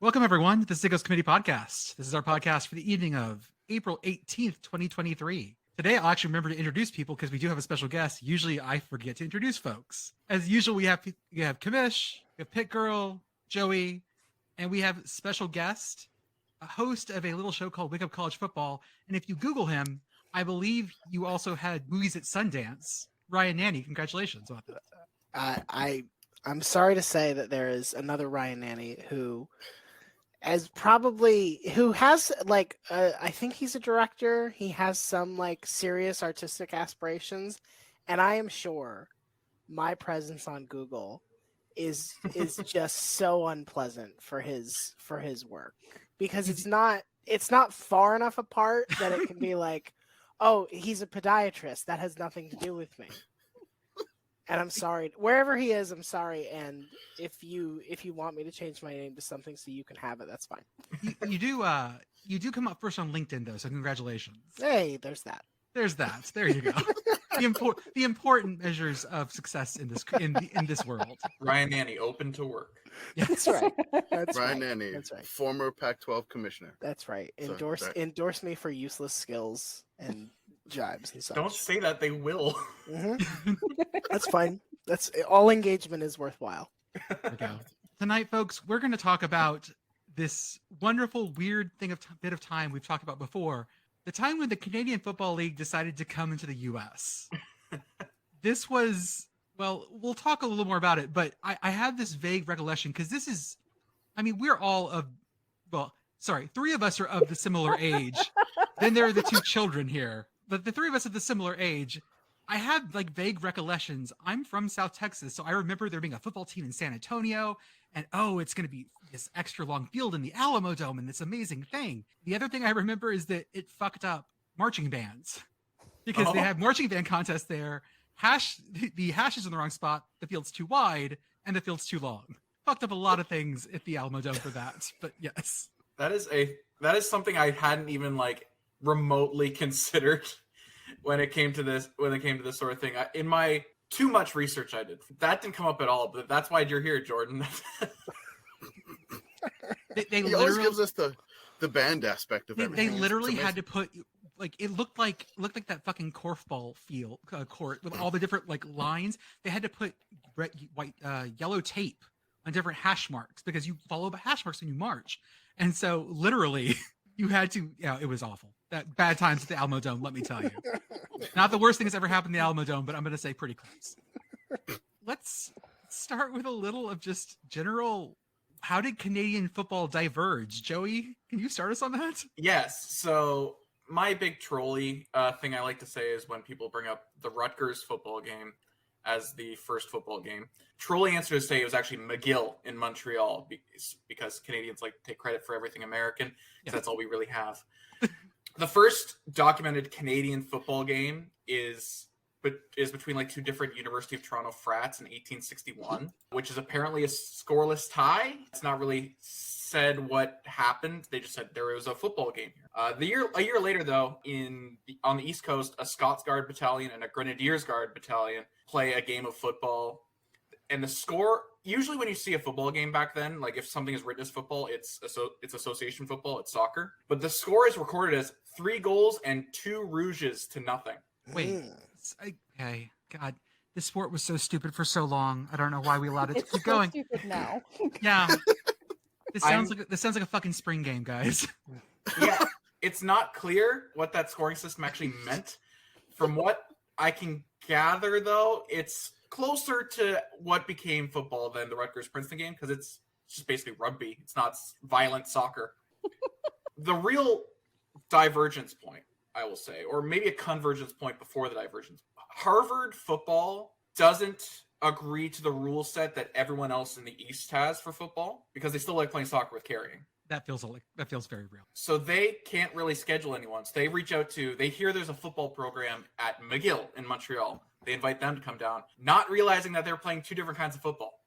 Welcome, everyone, to the Sickos Committee podcast. This is our podcast for the evening of April 18th, 2023. Today, I'll actually remember to introduce people because we do have a special guest. Usually, I forget to introduce folks. As usual, we have Commish, we have PittGirl, Joey, and we have special guest, a host of a little show called Wake Up College Football. And if you Google him, I believe you also had movies at Sundance. Ryan Nanni, congratulations on that. I'm sorry to say that there is another Ryan Nanni who has I think he's a director. He has some serious artistic aspirations, and I am sure my presence on Google is just so unpleasant for his work because it's not far enough apart that it can be like, oh, he's a podiatrist. That has nothing to do with me. And I'm sorry, wherever he is, I'm sorry. And if you want me to change my name to something so you can have it, that's fine. You do come up first on LinkedIn though, so congratulations. Hey, there's that. There you go. the important measures of success in this world. Ryan Nanni, open to work. Yeah. That's right. That's Ryan right. Nanni, That's right. former Pac-12 commissioner. That's right. Endorse me for useless skills and jibes and such. Don't say that; they will. Mm-hmm. That's fine. That's all engagement is worthwhile. There we go. Tonight, folks, we're going to talk about this wonderful, weird bit of time we've talked about before. The time when the Canadian Football League decided to come into the U.S. This was, well, we'll talk a little more about it, but I have this vague recollection because we're all three of us are of the similar age. Then there are the two children here, but the three of us of the similar age. I have vague recollections. I'm from South Texas, so I remember there being a football team in San Antonio, and it's going to be this extra long field in the Alamo Dome and this amazing thing. The other thing I remember is that it fucked up marching bands because they had marching band contests there. The hash is in the wrong spot, the field's too wide, and the field's too long. Fucked up a lot of things at the Alamo Dome for that, but yes. That is something I hadn't even remotely considered when it came to this sort of thing. In my too much research I did, that didn't come up at all, but that's why you're here, Jordan. He always gives us the band aspect of everything. They literally had to put it looked like that fucking korfball field court with all the different lines. They had to put yellow tape on different hash marks because you follow the hash marks when you march, and so literally you had to. Yeah, it was awful. That bad times at the Alamo Dome, let me tell you. Not the worst thing that's ever happened in the Alamo Dome, but I'm going to say pretty close. Let's start with a little of just general. How did Canadian football diverge? Joey, can you start us on that? Yes. So my big trolley thing I like to say is when people bring up the Rutgers football game as the first football game. Trolley answer to say it was actually McGill in Montreal because Canadians like to take credit for everything American because that's all we really have. The first documented Canadian football game is between two different University of Toronto frats in 1861, which is apparently a scoreless tie. It's not really said what happened. They just said there was a football game here. A year later, though, on the East Coast, a Scots Guard battalion and a Grenadiers Guard battalion play a game of football. And the score, usually when you see a football game back then, if something is written as football, it's association football, it's soccer. But the score is recorded as 3 goals and 2 rouges to nothing. Wait, okay, God, this sport was so stupid for so long. I don't know why we allowed it to keep going. It's so stupid now. Yeah, this sounds like a fucking spring game, guys. Yeah, it's not clear what that scoring system actually meant. From what I can gather, though, it's closer to what became football than the Rutgers-Princeton game because it's just basically rugby. It's not violent soccer. The real divergence point, I will say, or maybe a convergence point before the divergence. Harvard football doesn't agree to the rule set that everyone else in the East has for football because they still like playing soccer with carrying. That feels very real. So they can't really schedule anyone. So they they hear there's a football program at McGill in Montreal. They invite them to come down, not realizing that they're playing 2 different kinds of football.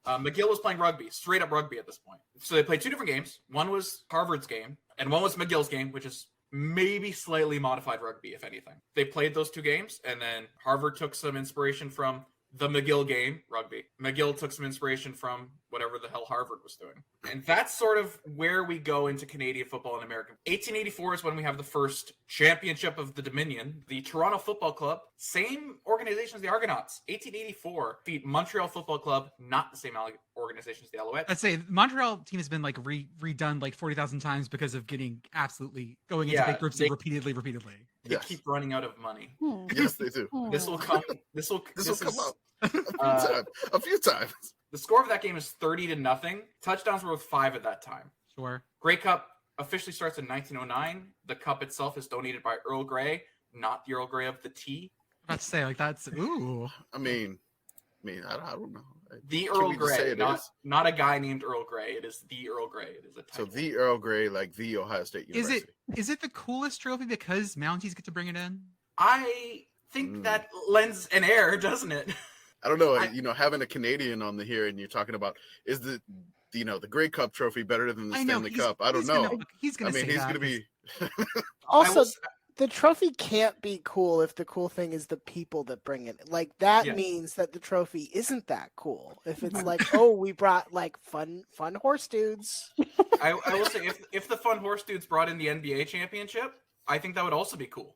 McGill was playing rugby, straight up rugby at this point. So they played 2 different games. One was Harvard's game, and one was McGill's game, which is maybe slightly modified rugby, if anything. They played those 2 games, and then Harvard took some inspiration from the McGill game, rugby. McGill took some inspiration from whatever the hell Harvard was doing. And that's sort of where we go into Canadian football in America. 1884 is when we have the first championship of the Dominion. The Toronto Football Club, same organization as the Argonauts. 1884 beat Montreal Football Club, not the same organization as the Alouettes. I'd say the Montreal team has been like redone like 40,000 times because of getting absolutely going into big groups repeatedly. They keep running out of money. Yes, they do. This will come. This will come up a few times. The score of that game is 30-0. Touchdowns were with 5 at that time. Sure. Grey Cup officially starts in 1909. The cup itself is donated by Earl Grey, not the Earl Grey of the tea. I'm about to say, like, that's ooh. I mean, I don't know. The Earl Grey, not a guy named Earl Grey. It is the Earl Grey. It is a title. So the Earl Grey, like the Ohio State University. Is it the coolest trophy because Mounties get to bring it in? I think that lends an air, doesn't it? I don't know. Having a Canadian on here and you're talking about is the Grey Cup trophy better than the Stanley Cup? I don't know. He's going to be. Also, the trophy can't be cool if the cool thing is the people that bring it. Like that means that the trophy isn't that cool. If it's like, oh, we brought like fun horse dudes. I will say if the fun horse dudes brought in the NBA championship, I think that would also be cool.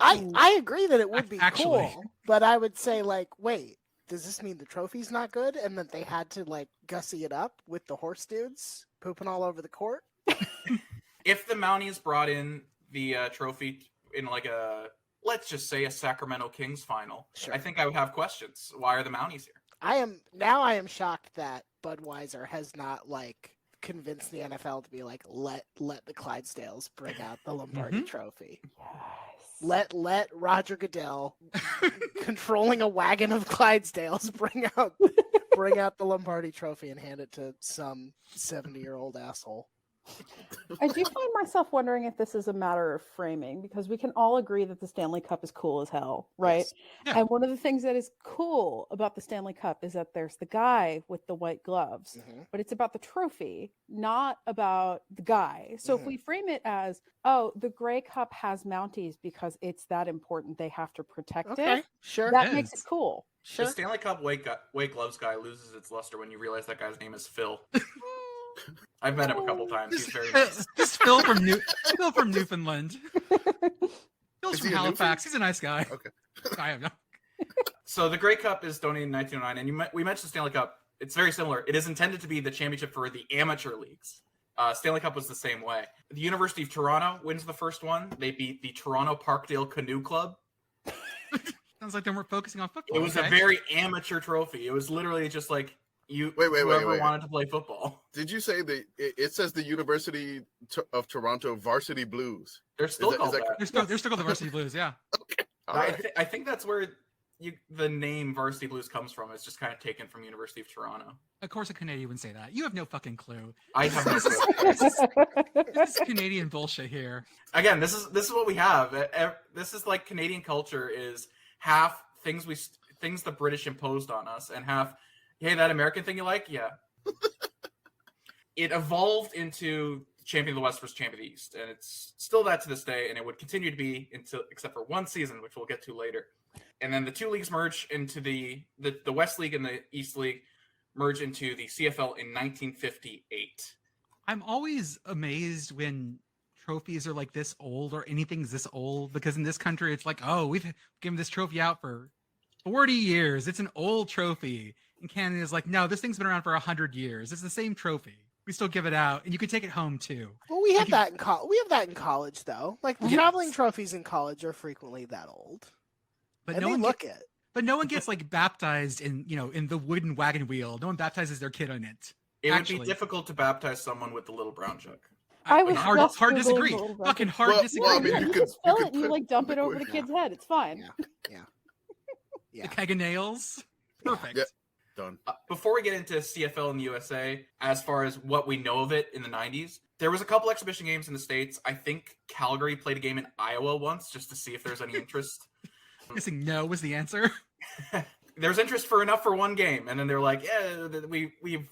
I agree that it would be Actually. cool, but I would say like, wait, does this mean the trophy's not good and that they had to like gussy it up with the horse dudes pooping all over the court? If the Mounties brought in the trophy in like let's just say a Sacramento Kings final, sure. I think I would have questions. Why are the Mounties here? I am shocked that Budweiser has not like convinced the NFL to be like, let the Clydesdales bring out the Lombardi trophy. Yes. Let Roger Goodell controlling a wagon of Clydesdales bring out the Lombardi trophy and hand it to some 70-year-old asshole. I do find myself wondering if this is a matter of framing, because we can all agree that the Stanley Cup is cool as hell, right? Yes. Yeah. And one of the things that is cool about the Stanley Cup is that there's the guy with the white gloves, but it's about the trophy, not about the guy. So if we frame it as, oh, the Grey Cup has Mounties because it's that important, they have to protect it. Sure. That makes it cool. Sure. The Stanley Cup white gloves guy loses its luster when you realize that guy's name is Phil. I've met him a couple times. He's very nice. Just Phil from Newfoundland. Phil's from Halifax. He's a nice guy. Okay. I have no. So the Grey Cup is donated in 1909, and we mentioned the Stanley Cup. It's very similar. It is intended to be the championship for the amateur leagues. Stanley Cup was the same way. The University of Toronto wins the first one. They beat the Toronto Parkdale Canoe Club. Sounds like they weren't focusing on football. It was a very amateur trophy. It was literally just like whoever wanted to play football. Did you say that it says the University of Toronto Varsity Blues? They're still called that. They're still called the Varsity Blues, yeah. Okay. I think that's where the name Varsity Blues comes from. It's just kind of taken from University of Toronto. Of course a Canadian would say that. You have no fucking clue. I have no clue. This is Canadian bullshit here. Again, this is what we have. This is like Canadian culture is half things the British imposed on us, and half, hey, that American thing you like? Yeah. It evolved into Champion of the West versus Champion of the East, and it's still that to this day, and it would continue to be except for one season, which we'll get to later. And then the two leagues merge into the West League and the East League merge into the CFL in 1958. I'm always amazed when trophies are like this old or anything's this old, because in this country it's like, oh, we've given this trophy out for 40 years. It's an old trophy. And Canada is like, no, this thing's been around for 100 years. It's the same trophy. We still give it out, and you can take it home too. Well, we have that in college. We have that in college, though. Like the traveling trophies in college are frequently that old. But and no one But no one gets like baptized in the wooden wagon wheel. No one baptizes their kid on it. It would be difficult to baptize someone with the little brown jug. I was hard disagree. Fucking hard disagree. Well, I mean, you just fill it and you like dump it over the kid's head. It's fine. Yeah. The keg of nails. Perfect. Yeah. Done. Before we get into CFL in the USA, as far as what we know of it in the 90s, there was a couple exhibition games in the States. I think Calgary played a game in Iowa once just to see if there's any interest. I'm guessing no was the answer. There's interest for enough for one game, and then they're like, yeah, we've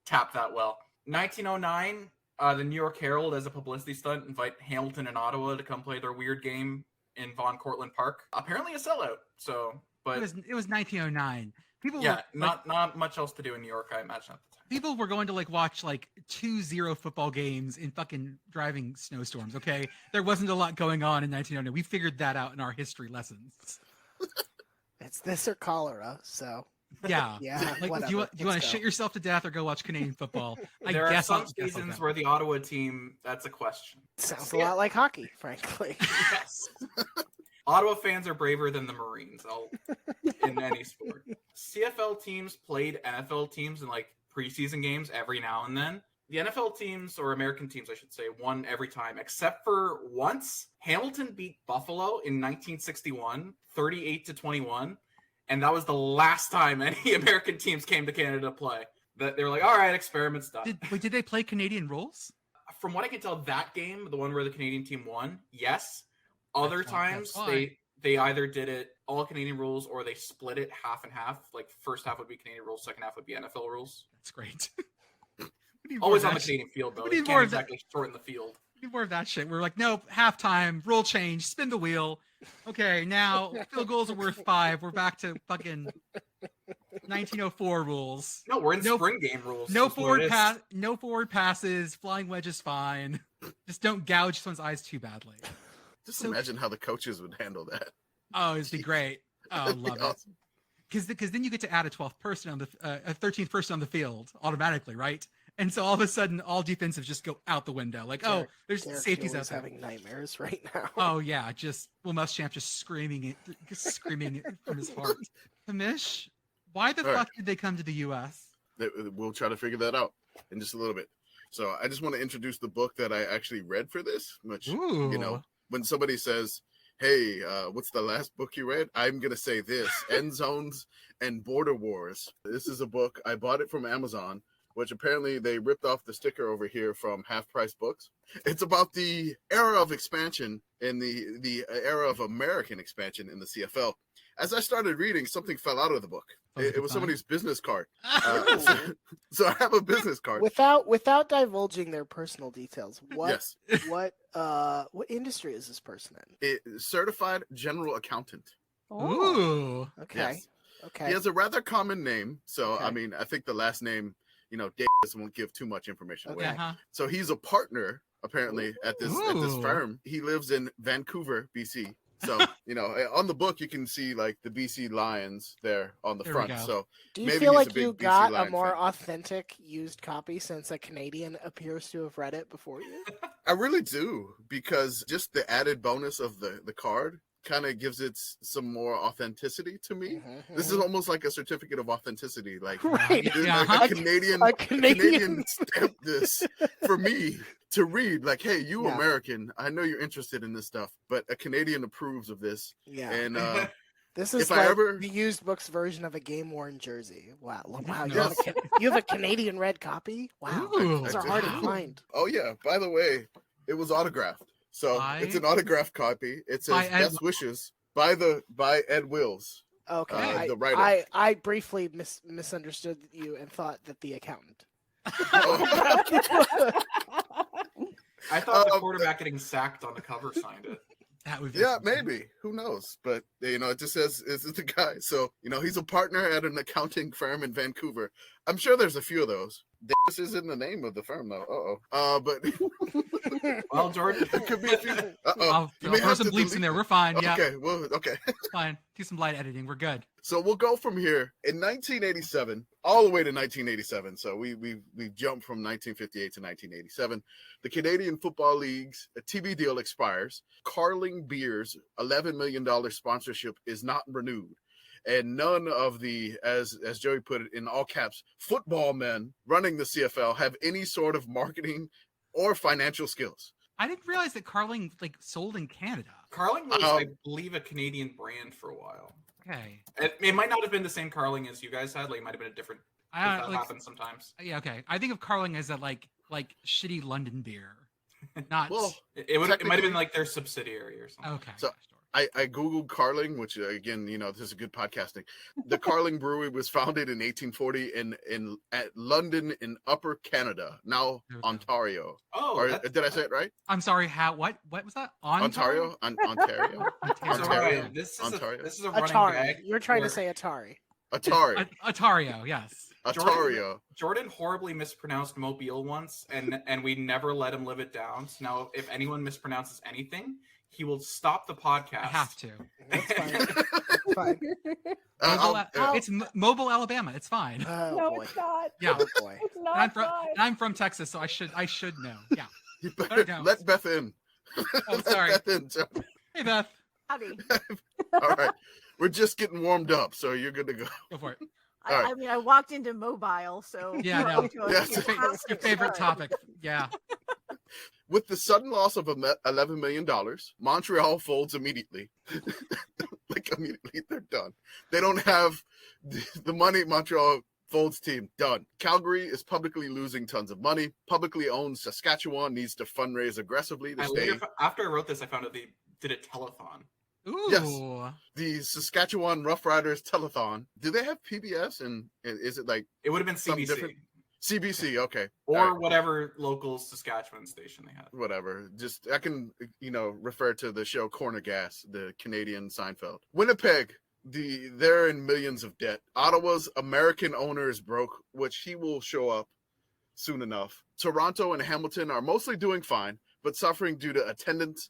tapped that well. 1909, the New York Herald, as a publicity stunt, invite Hamilton and Ottawa to come play their weird game in Von Cortlandt Park. Apparently a sellout. So, but it was 1909. People Yeah, were, not much else to do in New York, I imagine, at the time. people were going to like watch like 2-0 football games in fucking driving snowstorms. Okay, there wasn't a lot going on in 1909. We figured that out in our history lessons. It's this or cholera, so Yeah, yeah. like whatever. do you want Let's to go. shit yourself to death or go watch Canadian football? There are some I'll seasons go. where the Ottawa team, that's a question. Sounds a lot like hockey, frankly. Yes. Ottawa fans are braver than the Marines in any sport. CFL teams played NFL teams in like preseason games every now and then. The NFL teams, or American teams, I should say, won every time, except for once. Hamilton beat Buffalo in 1961, 38-21. And that was the last time any American teams came to Canada to play. That they were like, all right, experiment's done. Did they play Canadian rules? From what I can tell, that game, the one where the Canadian team won, yes. Other times they either did it all Canadian rules or they split it half and half. Like first half would be Canadian rules, second half would be NFL rules. That's great. Always on the Canadian field though. You can't exactly shorten the field. We need more of that shit. We're like, nope, halftime, rule change, spin the wheel. Okay, now field goals are worth 5. We're back to fucking 1904 rules. No, we're in spring game rules. No forward passes, flying wedge is fine. Just don't gouge someone's eyes too badly. Just imagine how the coaches would handle that. Oh, it'd be great. Oh, love it. Awesome. Because then you get to add a 12th person on a 13th person on the field automatically, right? And so all of a sudden, all defensives just go out the window. Like, there's safeties out there. Having nightmares right now. Oh yeah, just Muschamp just screaming from his heart. Commish, why the fuck did they come to the U.S.? We'll try to figure that out in just a little bit. So I just want to introduce the book that I actually read for this. Which when somebody says, "Hey, what's the last book you read?" I'm gonna say this: End Zones and Border Wars. This is a book I bought it from Amazon, which apparently they ripped off the sticker over here from Half Price Books. It's about the era of expansion and the era of American expansion in the CFL. As I started reading, something fell out of the book. It was somebody's business card. So I have a business card. Without divulging their personal details, what industry is this person in? Certified general accountant. Ooh. Okay. Yes. Okay. He has a rather common name. So, I mean, I think the last name, Davis won't give too much information away. So he's a partner, apparently, at this firm. He lives in Vancouver, BC. So, on the book, you can see like the BC Lions there on the front. So do you feel like you got a more authentic used copy since a Canadian appears to have read it before you? I really do, because just the added bonus of the card kind of gives it some more authenticity to me. This is almost like a certificate of authenticity. Like, a Canadian stamped this for me to read. Like, hey, you American, I know you're interested in this stuff, but a Canadian approves of this. Yeah. And this is the used books version of a game-worn jersey. Wow. You have a Canadian red copy? Wow. Those are hard to find. Oh, yeah. By the way, it was autographed. So it's an autographed copy. It says "Best wishes" by Ed Wills. Okay, the writer. I briefly misunderstood you and thought that the accountant. I thought the quarterback getting sacked on the cover signed it. That would be maybe. Who knows? But it just says this is the guy. So he's a partner at an accounting firm in Vancouver. I'm sure there's a few of those. This isn't the name of the firm though. But well, Jordan, there could be a few. I'll throw some bleeps in there. We're fine. Yeah. Okay. Well. Okay. Fine. Do some light editing. We're good. So we'll go from here in 1987 all the way to 1987. So we jumped from 1958 to 1987. The Canadian Football League's TV deal expires. Carling Beer's $11 million sponsorship is not renewed. And none of the, as Joey put it in all caps, football men running the CFL have any sort of marketing or financial skills. I didn't realize that Carling sold in Canada. Carling was, I believe, a Canadian brand for a while. Okay. It might not have been the same Carling as you guys had. Like, it might have been a different. That happens sometimes. Yeah. Okay. I think of Carling as that like shitty London beer. Not. Well, it might have been like their subsidiary or something. Okay. So I Googled Carling, which again, this is a good podcasting. The Carling Brewery was founded in 1840 at London in Upper Canada, now Ontario. Oh, or, did I say it right? I'm sorry. What was that? Ontario. Ontario. Ontario. This is a running gag. You're trying to say Atari. Atari. Atario, yes. Atario. Jordan horribly mispronounced Mobile once, and we never let him live it down. So now, if anyone mispronounces anything, he will stop the podcast. I have to. That's fine. That's fine. It's Mobile, Alabama. It's fine. Oh No, boy. it's not. Yeah. Oh boy. It's And not. guys. I'm from Texas, so I should know. Yeah. You Better better know. let Beth in. Oh, Let sorry. Beth in, John. Hey, Beth. Howdy. All right. We're just getting warmed up, so you're good to go. Go for it. All right. I mean, I walked into mobile, so Yeah, we're no. off to a Yes. Your favorite topic. Yeah. With the sudden loss of $11 million, Montreal folds immediately. Like immediately, they're done. They don't have the money. Montreal folds team done. Calgary is publicly losing tons of money. Publicly owned Saskatchewan needs to fundraise aggressively to stay. After I wrote this, I found out they did a telethon. Ooh. Yes. The Saskatchewan Roughriders telethon. Do they have PBS? And is it like It would have been something CBC different? CBC, okay. or All right. whatever local Saskatchewan station they had. Whatever. Just I can refer to the show Corner Gas, the Canadian Seinfeld. Winnipeg, they're in millions of debt. Ottawa's American owner is broke, which he will show up soon enough. Toronto and Hamilton are mostly doing fine, but suffering due to attendance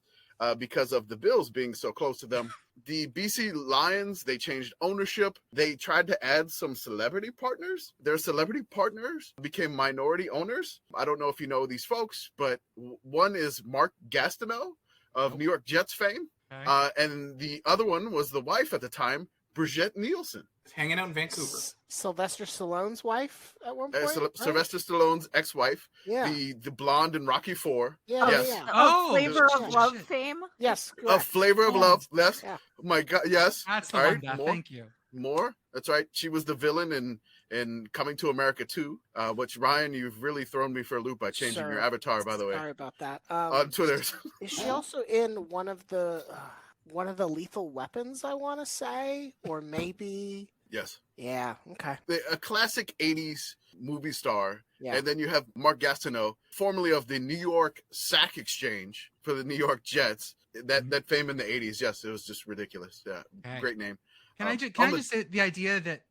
because of the Bills being so close to them. The BC Lions, they changed ownership. They tried to add some celebrity partners. Their celebrity partners became minority owners. I don't know if you know these folks, but one is Mark Gastineau of New York Jets fame. Okay. And the other one was the wife at the time, Brigitte Nielsen. Hanging out in Vancouver. Sylvester Stallone's wife at one point. Right? Sylvester Stallone's ex-wife, Yeah. the blonde in Rocky IV. Yeah. Yes. Yeah. Oh, Flavor shit. of Love fame. Yes. A Correct. Flavor of Yeah. Love. Yes. Yeah. Oh my God. Yes. That's the All one, right, Beth. more. Thank you. More. That's right. She was the villain in Coming to America 2, which, Ryan, you've really thrown me for a loop by changing Sir, your avatar, by the way, Sorry about that. on Twitter. Is she also in one of the Lethal Weapons? I want to say, or maybe. Yes. Yeah. Okay. A classic 80s movie star. Yeah. And then you have Mark Gastineau, formerly of the New York Sack Exchange for the New York Jets. That fame in the 80s. Yes, it was just ridiculous. Yeah. Okay. Great name. Can I just say the idea that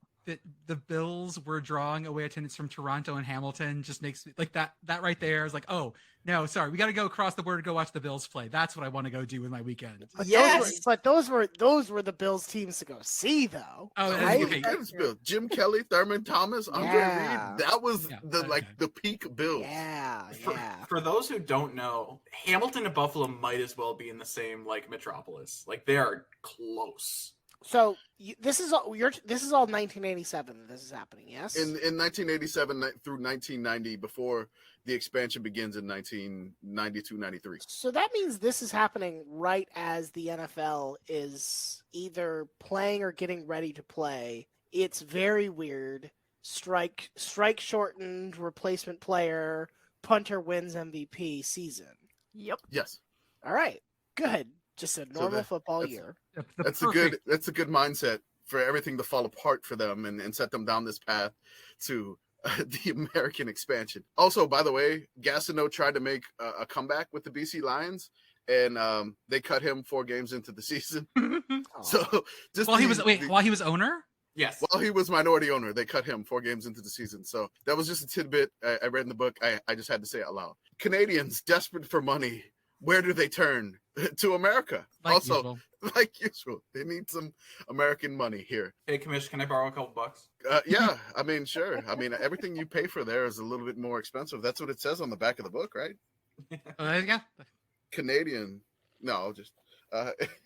the Bills were drawing away attendance from Toronto and Hamilton just makes me like that right there is like, oh no, sorry, we got to go across the border to go watch the Bills play. That's what I want to go do with my weekend. But those were the Bills teams to go see, though. Oh, right? okay. Jim Kelly, Thurman Thomas, Andre Yeah. Reed. That was okay. the peak Bills. Yeah. Yeah. For those who don't know, Hamilton and Buffalo might as well be in the same metropolis. Like they are close. So this is all 1987 that this is happening, yes? In 1987 through 1990, before the expansion begins in 1992-93. So that means this is happening right as the NFL is either playing or getting ready to play. It's very weird. Strike shortened, replacement player, punter wins MVP season. Yep. Yes. All right. Good. Just a normal football year. That's a good mindset for everything to fall apart for them and set them down this path to the American expansion. Also, by the way, Gastineau tried to make a comeback with the BC Lions, and they cut him 4 games into the season. So just while he was owner. Yes. While he was minority owner, they cut him 4 games into the season. So that was just a tidbit I read in the book. I just had to say it out loud. Canadians desperate for money. Where do they turn? To America. Like usual. They need some American money here. Hey, Commish, can I borrow a couple bucks? Yeah, I mean, sure. I mean, everything you pay for there is a little bit more expensive. That's what it says on the back of the book, right? Yeah. Canadian. No, just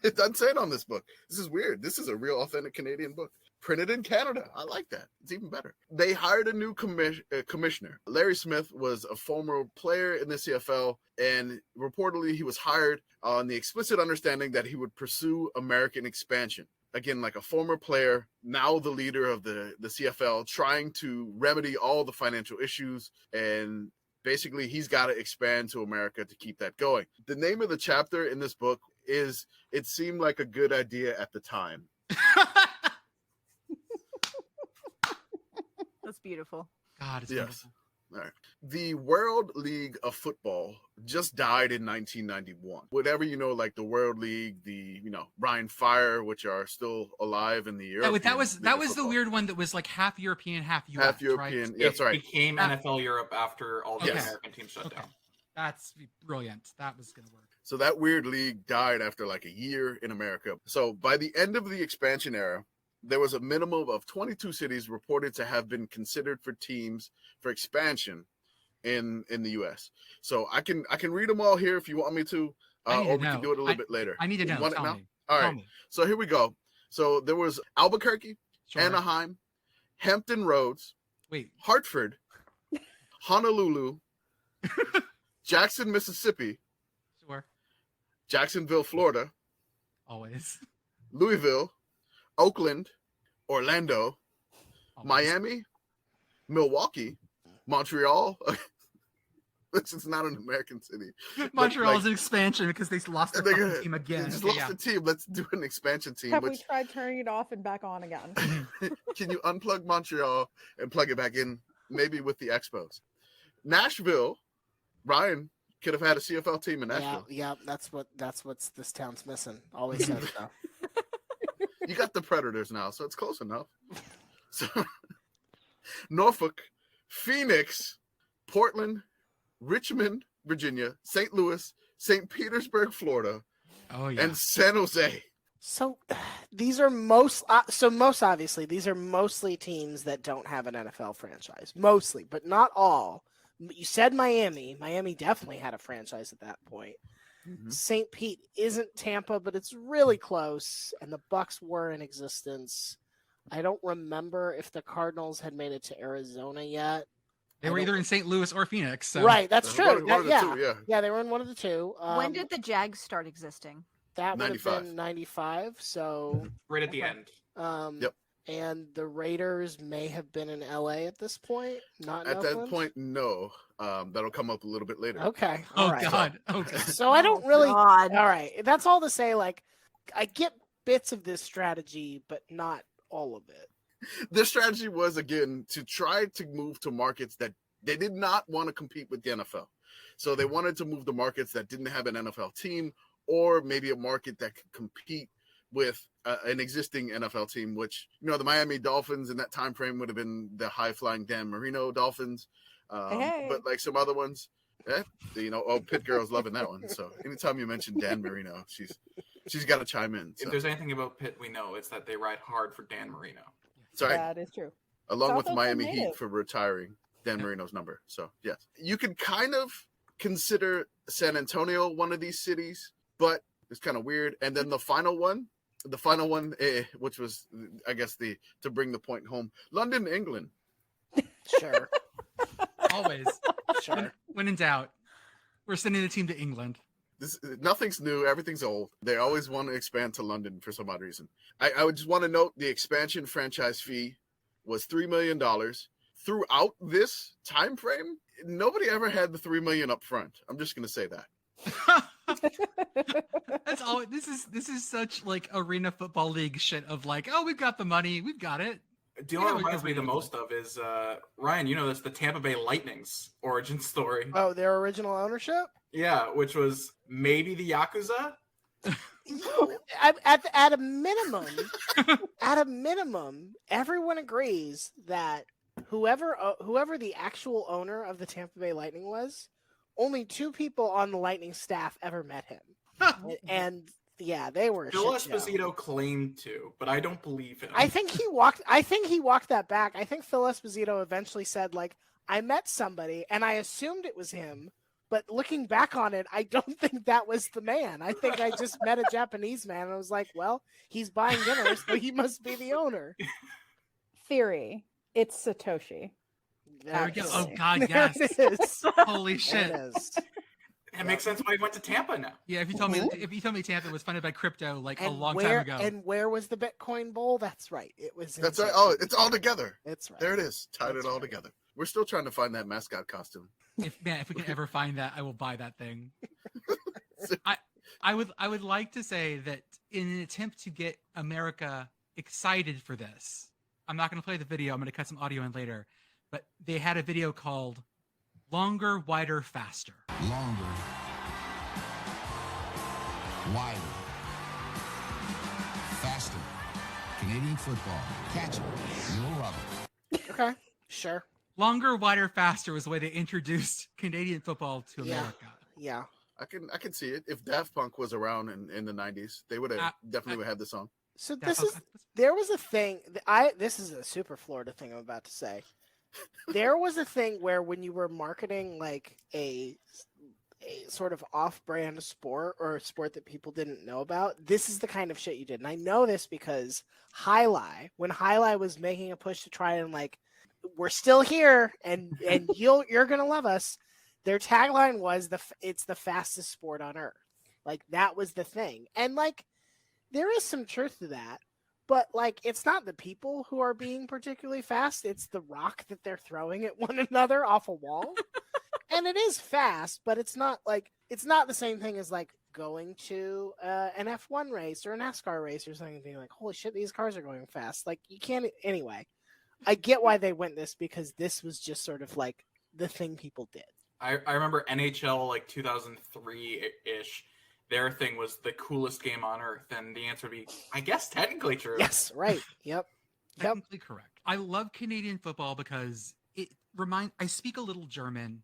it doesn't say it on this book. This is weird. This is a real authentic Canadian book. Printed in Canada. I like that. It's even better. They hired a new commissioner. Larry Smith was a former player in the CFL, and reportedly he was hired on the explicit understanding that he would pursue American expansion. Again, like a former player, now the leader of the CFL, trying to remedy all the financial issues, and basically he's got to expand to America to keep that going. The name of the chapter in this book is "It Seemed Like a Good Idea at the Time." That's beautiful. God, it's yes. beautiful. All right. The World League of Football just died in 1991. Whatever you know, like the World League, the Ryan Fire, which are still alive in the European. That was League of the Football. weird one that was like half European, half US. Half European. Right? Yeah, that's right. It became NFL Europe after all the Okay. American teams shut down. That's brilliant. That was gonna work. So that weird league died after like a year in America. So by the end of the expansion era, there was a minimum of 22 cities reported to have been considered for teams for expansion in the U.S. So I can read them all here if you want me to, or we can do it a little bit later. I need to know. You want it Tell now? me. All Tell right. me. So here we go. So there was Albuquerque, Sure. Anaheim, Hampton Roads, Wait. Hartford, Honolulu, Jackson, Mississippi, Sure. Jacksonville, Florida, Always. Louisville, Oakland, Orlando, Always. Miami, Milwaukee, Montreal. Which is not an American city. Montreal's like- an expansion because they lost their They fucking team again. just Okay, lost the team. Let's do an expansion team. Have we Which tried turning it off and back on again? can you unplug Montreal and plug it back in? Maybe with the Expos. Nashville. Ryan could have had a CFL team in Nashville. Yeah, that's what this town's missing. Always said so. You got the Predators now, so it's close enough. So, Norfolk, Phoenix, Portland, Richmond, Virginia, St. Louis, St. Petersburg, Florida, Oh yeah. and San Jose. So these are most obviously these are mostly teams that don't have an NFL franchise. Mostly, but not all. You said Miami. Miami definitely had a franchise at that point. Mhm. St. Pete isn't Tampa, but it's really close, and the Bucks were in existence. I don't remember if the Cardinals had made it to Arizona yet. They were either in St. Louis or Phoenix. So. Right, that's One true. of the Yeah, two, yeah. yeah, they were in one of the two. When did the Jags start existing? that would have 95. been 95? So, Right at the Okay. end. Yep. And the Raiders may have been in LA at this point, not in At that Oakland? point, no. That'll come up a little bit later. Okay. Oh all right. God. Oh God. So I don't really. God. All right. That's all to say. Like, I get bits of this strategy, but not all of it. Their strategy was, again, to try to move to markets that they did not want to compete with the NFL. So they wanted to move to markets that didn't have an NFL team, or maybe a market that could compete with an existing NFL team, which, the Miami Dolphins in that time frame would have been the high-flying Dan Marino Dolphins. Hey. But like some other ones, PittGirl's loving that one. So anytime you mention Dan Marino, she's got to chime in. If So. there's anything about Pitt we know, it's that they ride hard for Dan Marino. Sorry. That is true. Along South with Oakland Miami Heat native. for retiring Dan Marino's number. So, yes. You can kind of consider San Antonio one of these cities, but it's kind of weird. And then the final one, which was, I guess, to bring the point home, London, England. Sure. Always. Sure. When in doubt, we're sending the team to England. Nothing's new. Everything's old. They always want to expand to London for some odd reason. I would just want to note the expansion franchise fee was $3 million. Throughout this time frame, nobody ever had the $3 million up front. I'm just going to say that. That's all. This is such like arena football league shit of like, oh, we've got the money, we've got it. Do you know what reminds me the most of is, Ryan, that's the Tampa Bay Lightning's origin story. Oh, their original ownership? Yeah, which was maybe the Yakuza? At a minimum, everyone agrees that whoever the actual owner of the Tampa Bay Lightning was, only 2 people on the Lightning staff ever met him, and yeah, they were. Phil a shit show. Esposito claimed to, but I don't believe him. I think he walked that back. I think Phil Esposito eventually said, like, I met somebody and I assumed it was him. But looking back on it, I don't think that was the man. I think I just met a Japanese man and I was like, well, he's buying dinner, so he must be the owner. Theory. It's Satoshi. There we go. Oh Absolutely. God, There yes. it is. Holy There shit. it is. It makes sense why he went to Tampa now. Yeah, if you told me Tampa was funded by crypto like a long where, time ago. And where was the Bitcoin Bowl? That's right. It was. in That's right. San Oh, Francisco. it's all together. It's right. There it is. Tied That's it all right. together. We're still trying to find that mascot costume. If we can ever find that, I will buy that thing. I would like to say that in an attempt to get America excited for this, I'm not going to play the video. I'm going to cut some audio in later, but they had a video called Longer, wider, faster. Longer, wider, faster. Canadian football. Catch it. You'll love it. Okay, sure. Longer, wider, faster was the way they introduced Canadian football to America. Yeah. I can see it. If Daft Punk was around in the 90s, they would have definitely had the song. So there was a thing. This is a super Florida thing I'm about to say. There was a thing where when you were marketing like a sort of off-brand sport or a sport that people didn't know about, this is the kind of shit you did. And I know this because when Highlight was making a push to try and like, we're still here and you're gonna love us. Their tagline was it's the fastest sport on earth. Like that was the thing. And like there is some truth to that, but like it's not the people who are being particularly fast, it's the rock that they're throwing at one another off a wall. And it is fast, but it's not the same thing as like going to an F1 race or a NASCAR race or something and being like, holy shit, these cars are going fast. Like you can't anyway. I get why they went this because this was just sort of like the thing people did. I remember NHL like 2003-ish. Their thing was the coolest game on earth, and the answer would be, I guess, technically true. Yes, right. Yep. Technically correct. I love Canadian football because I speak a little German.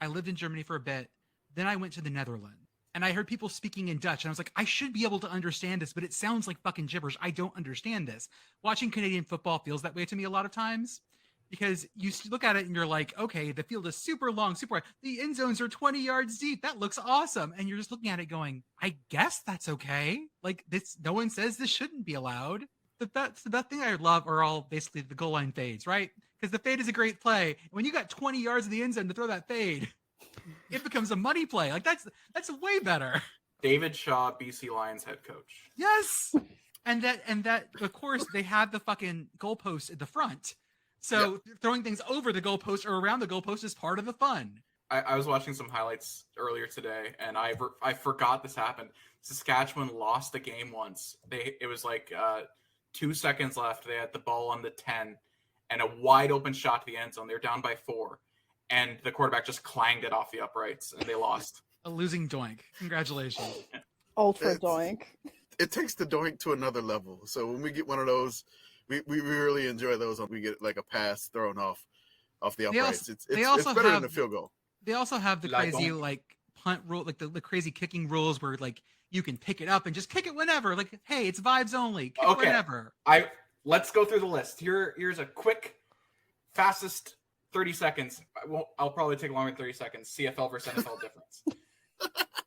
I lived in Germany for a bit. Then I went to the Netherlands. And I heard people speaking in Dutch. And I was like, I should be able to understand this, but it sounds like fucking gibberish. I don't understand this. Watching Canadian football feels that way to me a lot of times. Because you look at it and you're like, okay, the field is super long, super wide. The end zones are 20 yards deep. That looks awesome. And you're just looking at it going, I guess that's okay. Like this, no one says this shouldn't be allowed. The best thing I love are all basically the goal line fades, right? Because the fade is a great play. When you got 20 yards of the end zone to throw that fade, it becomes a money play. Like that's way better. David Shaw, BC Lions head coach. Yes. And that of course they have the fucking goalpost at the front. So throwing things over the goalpost or around the goalpost is part of the fun. I was watching some highlights earlier today, and I forgot this happened. Saskatchewan lost the game once. It was like 2 seconds left. They had the ball on the 10 and a wide open shot to the end zone. They're down by 4, and the quarterback just clanged it off the uprights, and they lost. A losing doink. Congratulations. Ultra doink. It takes the doink to another level. So when we get one of those, we really enjoy those when we get like a pass thrown off the uprights. It's better than the field goal. They also have the crazy like punt rule, like the crazy kicking rules where like you can pick it up and just kick it whenever. Like, hey, it's vibes only. Kick it whenever. Let's go through the list. Here's a quick, fastest 30 seconds. I'll probably take longer than 30 seconds. CFL versus NFL difference.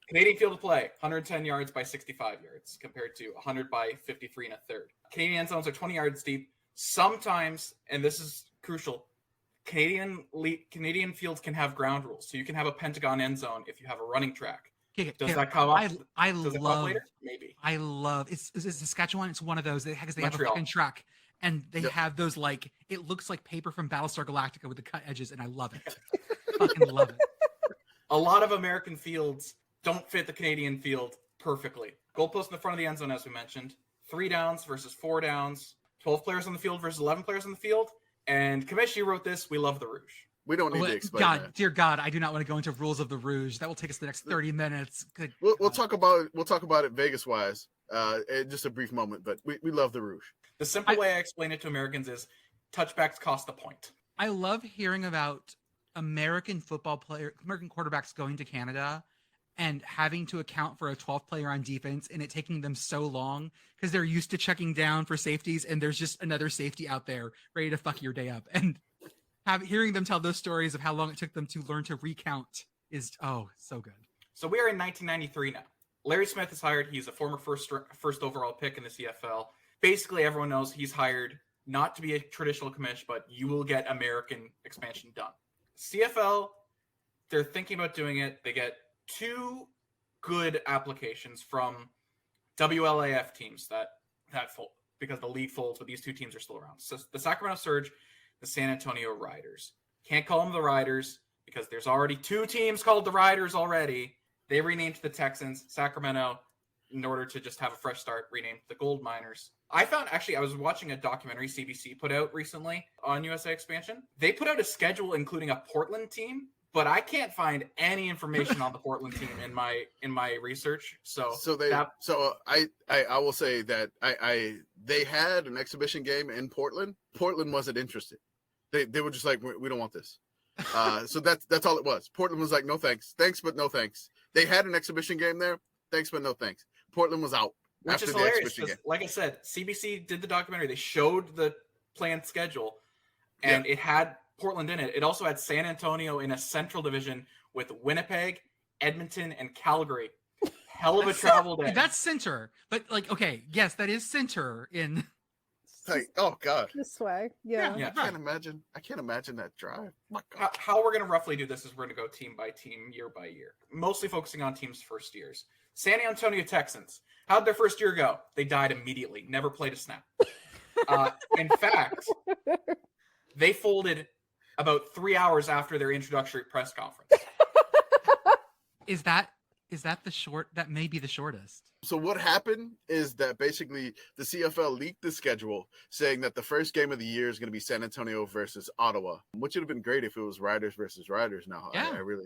Canadian field of play, 110 yards by 65 yards compared to 100 by 53 and a third. Canadian end zones are 20 yards deep. Sometimes, and this is crucial, Canadian fields can have ground rules. So you can have a pentagon end zone if you have a running track. Does that come up? I Does it come love up later? Maybe. I love it's Saskatchewan. It's one of those because they have a Montreal. fucking track and they have those like it looks like paper from Battlestar Galactica with the cut edges, and I love it. Fucking love it. A lot of American fields don't fit the Canadian field perfectly. Goalpost in the front of the end zone, as we mentioned. 3 downs versus 4 downs. 12 players on the field versus 11 players on the field. And Commish, you wrote this. We love the Rouge. We don't need to explain that. Dear God, I do not want to go into rules of the Rouge. That will take us the next 30 minutes. Good. We'll talk about it Vegas wise in just a brief moment. But we love the Rouge. The simple way I explain it to Americans is touchbacks cost a point. I love hearing about American quarterbacks going to Canada and having to account for a 12th player on defense and it taking them so long because they're used to checking down for safeties and there's just another safety out there ready to fuck your day up. And hearing them tell those stories of how long it took them to learn to recount is, so good. So we are in 1993 now. Larry Smith is hired. He's a former first overall pick in the CFL. Basically, everyone knows he's hired not to be a traditional commish, but you will get American expansion done. CFL, they're thinking about doing it. They get 2 good applications from WLAF teams that fold because the league folds, but these 2 teams are still around. So the Sacramento Surge, the San Antonio Riders. Can't call them the Riders because there's already 2 teams called the Riders already. They renamed the Texans. Sacramento, in order to just have a fresh start, renamed the Gold Miners. I was watching a documentary CBC put out recently on USA expansion. They put out a schedule including a Portland team, but I can't find any information on the Portland team in my research. So I will say that they had an exhibition game in Portland. Portland wasn't interested. They were just like, we don't want this. So that's all it was. Portland was like, no thanks, but no thanks. They had an exhibition game there. Thanks, but no thanks. Portland was out. Which is hilarious because, like I said, CBC did the documentary. They showed the planned schedule, and it had Portland in it. It also had San Antonio in a central division with Winnipeg, Edmonton, and Calgary. Hell of a travel day. That's center. But, like, okay, yes, that is center in... Like, oh God, this way, yeah. I can't imagine that drive. My God. How we're going to roughly do this is we're going to go team by team, year by year, mostly focusing on teams' first years. San Antonio Texans. How'd their first year go? They died immediately. Never played a snap. In fact, they folded about 3 hours after their introductory press conference. Is that the short? That may be the shortest. So what happened is that basically the CFL leaked the schedule saying that the first game of the year is going to be San Antonio versus Ottawa, which would have been great if it was Riders versus Riders. Now, yeah. I really,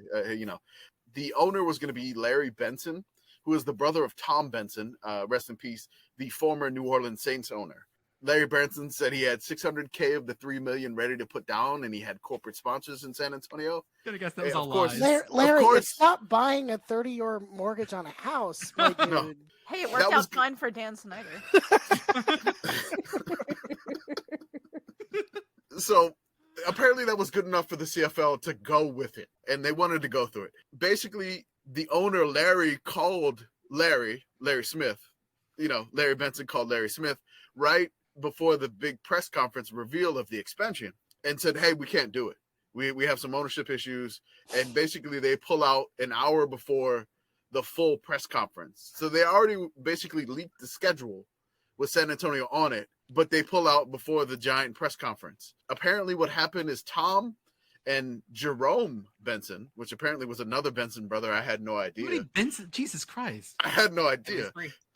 the owner was going to be Larry Benson, who is the brother of Tom Benson, rest in peace, the former New Orleans Saints owner. Larry Benson said he had $600K of the $3 million ready to put down, and he had corporate sponsors in San Antonio. I guess that was all course, lies. Larry, it's not buying a 30-year mortgage on a house, my dude. No. Hey, it worked out fine for Dan Snyder. So apparently that was good enough for the CFL to go with it, and they wanted to go through it. Basically, the owner, Larry, called Larry Smith. Larry Benson called Larry Smith right before the big press conference reveal of the expansion and said, hey, we can't do it. We have some ownership issues. And basically they pull out an hour before the full press conference. So they already basically leaked the schedule with San Antonio on it, but they pull out before the giant press conference. Apparently what happened is Tom and Jerome Benson, which apparently was another Benson brother. I had no idea. How many Benson? Jesus Christ. I had no idea.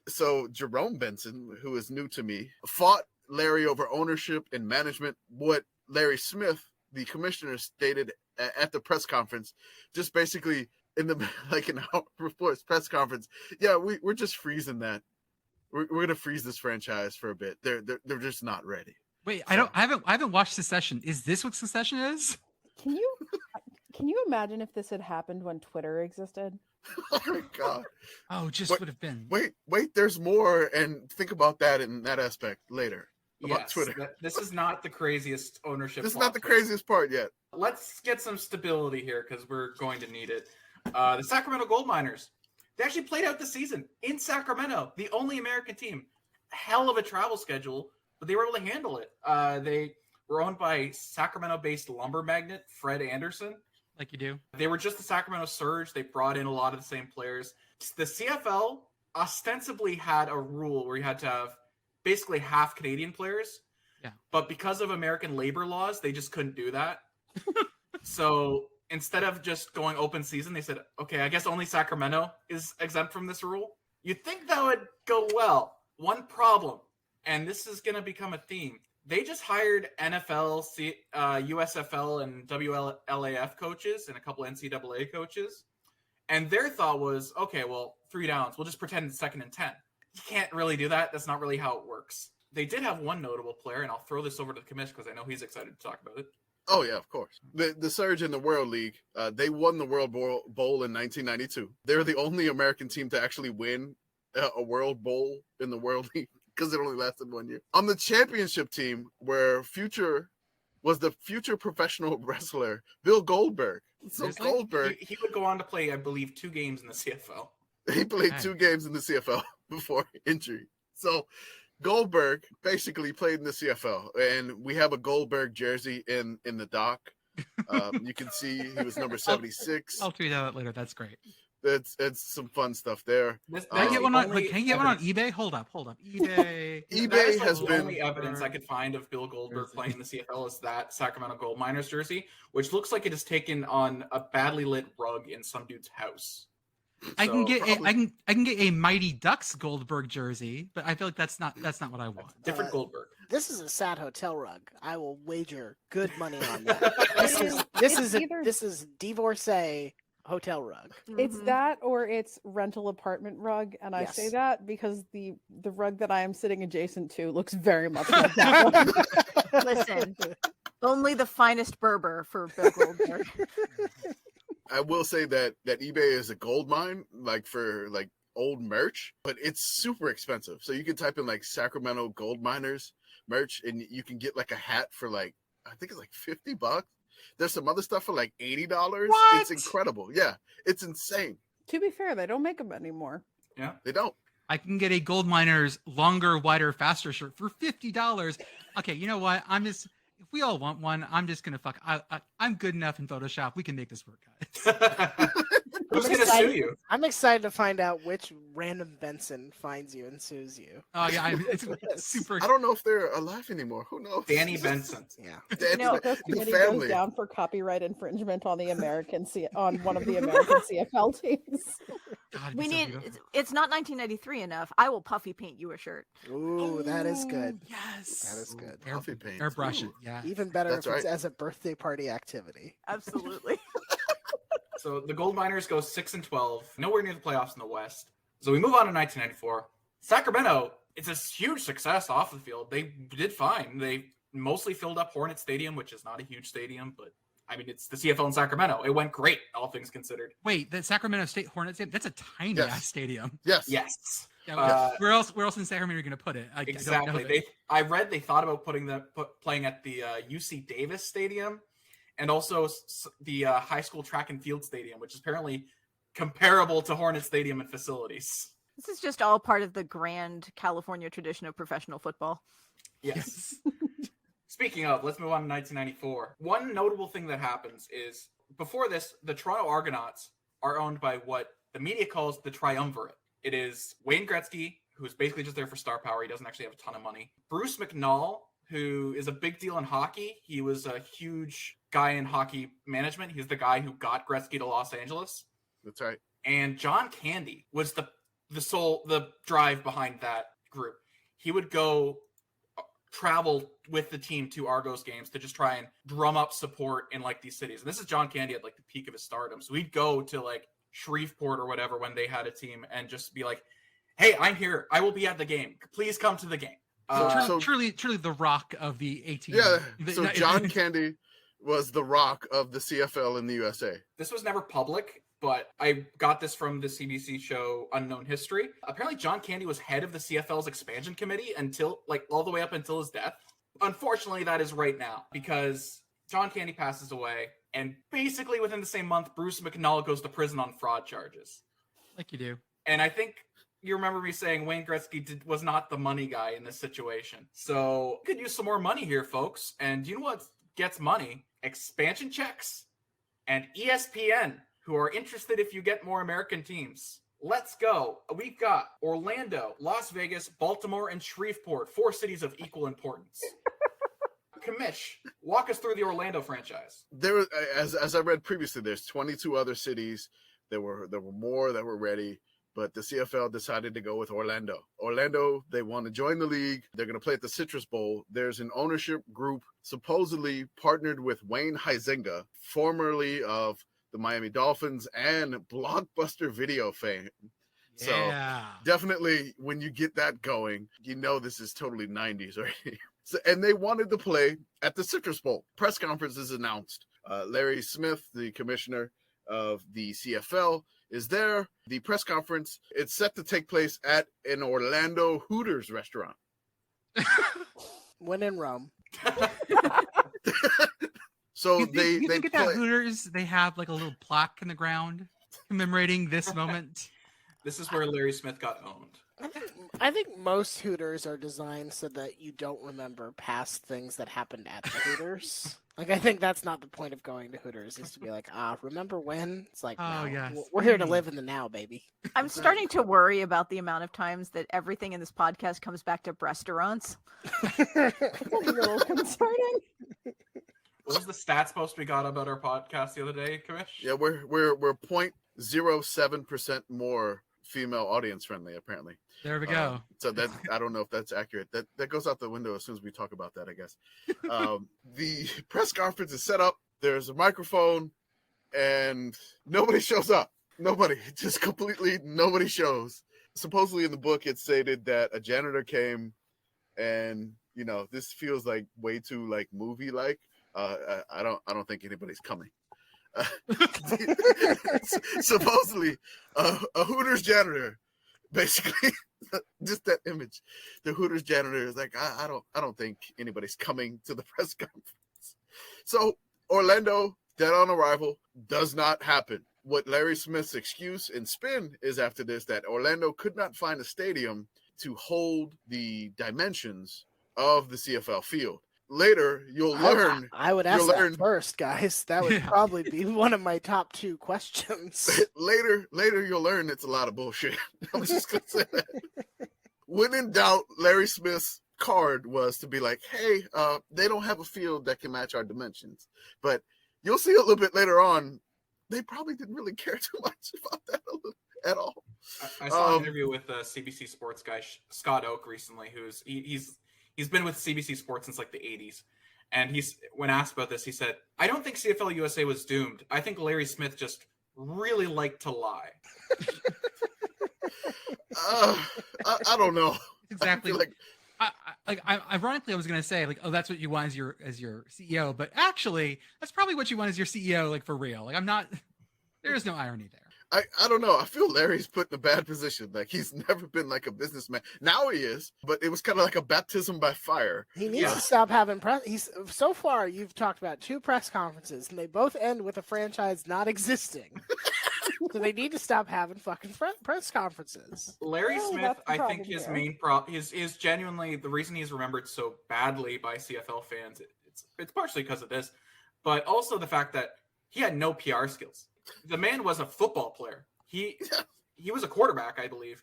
So Jerome Benson, who is new to me, fought Larry over ownership and management. What Larry Smith, the commissioner, stated at the press conference, just basically in the an hour before his press conference, we're just freezing that. We're gonna freeze this franchise for a bit. They're just not ready. Wait, I haven't watched Secession. Is this what Secession is? Can you imagine if this had happened when Twitter existed? Oh my God. Would have been. Wait, there's more, and think about that in that aspect later. About Twitter. This is not the craziest ownership. This is not the craziest part yet. Let's get some stability here because we're going to need it. The Sacramento Gold Miners. They actually played out the season in Sacramento, the only American team. Hell of a travel schedule, but they were able to handle it. They were owned by Sacramento-based lumber magnate Fred Anderson. Like you do. They were just the Sacramento Surge. They brought in a lot of the same players. The CFL ostensibly had a rule where you had to have basically half Canadian players. Yeah. But because of American labor laws, they just couldn't do that. So instead of just going open season, they said, okay, I guess only Sacramento is exempt from this rule. You'd think that would go well. One problem, and this is going to become a theme. They just hired NFL, USFL, and WLAF coaches and a couple NCAA coaches. And their thought was, okay, well, 3 downs. We'll just pretend it's 2nd and 10. You can't really do that. That's not really how it works. They did have one notable player, and I'll throw this over to the Commish because I know he's excited to talk about it. Oh, yeah, of course. The Surge in the World League, they won the World Bowl in 1992. They're the only American team to actually win a World Bowl in the World League, because it only lasted 1 year. On the championship team, where was the future professional wrestler Bill Goldberg. So Goldberg, he would go on to play, I believe, 2 games in the CFL. He played 2 games in the CFL before injury. So Goldberg basically played in the CFL, and we have a Goldberg jersey in the dock. You can see he was number 76. I'll tweet out later. That's great. It's some fun stuff there. Can I get one on eBay? Hold up. eBay. eBay has been the only evidence I could find of Bill Goldberg playing in the CFL is that Sacramento Gold Miners jersey, which looks like it is taken on a badly lit rug in some dude's house. I can get a Mighty Ducks Goldberg jersey, but I feel like that's not what I want. Different Goldberg. This is a sad hotel rug. I will wager good money on that. This is divorcee hotel rug. It's that or it's rental apartment rug, and I say Yes. that because the rug that I am sitting adjacent to looks very much like that one. Listen, only the finest Berber for Bill Goldberg. I will say that eBay is a gold mine, like for like old merch, but it's super expensive. So you can type in like Sacramento gold miners merch, and you can get like a hat for like, I think it's like $50. There's some other stuff for like $80. What? It's incredible. Yeah, it's insane. To be fair, they don't make them anymore. Yeah. They don't. I can get a Gold Miners longer, wider, faster shirt for $50. Okay, you know what? If we all want one, I'm just gonna I'm good enough in Photoshop. We can make this work, guys. Who's gonna sue you? I'm excited to find out which random Benson finds you and sues you. Oh yeah, it's super. I don't know if they're alive anymore. Who knows? Danny Benson. Yeah. Danny, This the committee family. goes down for copyright infringement on the on one of the American CFL teams. God, We it'd be so need. beautiful. It's not 1993 enough. I will puffy paint you a shirt. Ooh, that is good. Yes, That is good. Coffee paint. Airbrush it. Ooh. Yeah. Even better That's if it's right. as a birthday party activity. Absolutely. So the Gold Miners go 6-12, nowhere near the playoffs in the West. So we move on to 1994. Sacramento, it's a huge success off the field. They did fine. They mostly filled up Hornet Stadium, which is not a huge stadium, but I mean, it's the CFL in Sacramento. It went great, all things considered. Wait, the Sacramento State Hornets Stadium? That's a tiny ass stadium. Yes. Yes. Yeah, where else in Sacramento are you going to put it? I don't know Exactly. that. I read they thought about playing at the UC Davis Stadium, and also the high school track and field stadium, which is apparently comparable to Hornet Stadium in facilities. This is just all part of the grand California tradition of professional football. Yes. Speaking of, let's move on to 1994. One notable thing that happens is, before this, the Toronto Argonauts are owned by what the media calls the Triumvirate. It is Wayne Gretzky, who's basically just there for star power. He doesn't actually have a ton of money. Bruce McNall, who is a big deal in hockey. He was a huge guy in hockey management. He's the guy who got Gretzky to Los Angeles. That's right. And John Candy was the drive behind that group. He would go travel with the team to Argos games to just try and drum up support in like these cities. And this is John Candy at like the peak of his stardom. So he'd go to like Shreveport or whatever when they had a team and just be like, "Hey, I'm here. I will be at the game. Please come to the game." Truly the rock of the 18. Yeah. So John Candy was the rock of the CFL in the USA. This was never public, but I got this from the CBC show Unknown History. Apparently, John Candy was head of the CFL's expansion committee until like all the way up until his death. Unfortunately, that is right now because John Candy passes away, and basically within the same month, Bruce McNall goes to prison on fraud charges. Like you do. And I think you remember me saying Wayne Gretzky was not the money guy in this situation. So we could use some more money here, folks. And you know what gets money? Expansion checks and ESPN, who are interested if you get more American teams. Let's go. We've got Orlando, Las Vegas, Baltimore, and Shreveport, 4 cities of equal importance. Commish, walk us through the Orlando franchise. There, as I read previously, there's 22 other cities. There were more that were ready, but the CFL decided to go with Orlando. Orlando, they want to join the league. They're going to play at the Citrus Bowl. There's an ownership group supposedly partnered with Wayne Huizenga, formerly of the Miami Dolphins and Blockbuster video fame. Yeah. So definitely when you get that going, you know this is totally 90s already. So, and they wanted to play at the Citrus Bowl. Press conference is announced. Larry Smith, the commissioner of the CFL, is there. The press conference, it's set to take place at an Orlando Hooters restaurant. When in Rome. So you they think at that play. Hooters they have like a little plaque in the ground commemorating this moment? This is where Larry Smith got owned. I think most Hooters are designed so that you don't remember past things that happened at the Hooters. Like, I think that's not the point of going to Hooters, is to be like, remember when? It's like, Oh, no, yes. we're here to live in the now, baby. I'm starting to worry about the amount of times that everything in this podcast comes back to restaurants. It's a little concerning. What was the stats post we got about our podcast the other day, Commish? Yeah, we're 0.07% more female audience friendly, apparently. There we go. So that I don't know if that's accurate. That goes out the window as soon as we talk about that, I guess. The press conference is set up. There's a microphone, and nobody shows up. Nobody, just completely nobody shows. Supposedly in the book, it stated that a janitor came, and this feels like way too like movie like. I don't think anybody's coming. Supposedly, a Hooters janitor, basically, just that image. The Hooters janitor is like, I don't think anybody's coming to the press conference. So Orlando, dead on arrival, does not happen. What Larry Smith's excuse and spin is after this that Orlando could not find a stadium to hold the dimensions of the CFL field. Later, you'll learn. I would ask that first, guys. That would probably be one of my top 2 questions. Later, you'll learn it's a lot of bullshit. I was just gonna say that. When in doubt, Larry Smith's card was to be like, "Hey, they don't have a field that can match our dimensions." But you'll see a little bit later on, they probably didn't really care too much about that at all. I saw an interview with CBC Sports guy Scott Oak recently, who's he's been with CBC Sports since like the 80s. And when asked about this, he said, "I don't think CFL USA was doomed. I think Larry Smith just really liked to lie." I don't know. Exactly. Ironically, I was going to say like, oh, that's what you want as your CEO, but actually, that's probably what you want as your CEO, like for real. Like, there is no irony there. I don't know. I feel Larry's put in a bad position. Like he's never been like a businessman. Now he is, but it was kind of like a baptism by fire. He needs to stop having press. So far you've talked about 2 press conferences, and they both end with a franchise not existing. So they need to stop having fucking press conferences. Larry Smith, I think his main is genuinely the reason he's remembered so badly by CFL fans. It's partially because of this, but also the fact that he had no PR skills. The man was a football player. He was a quarterback, I believe.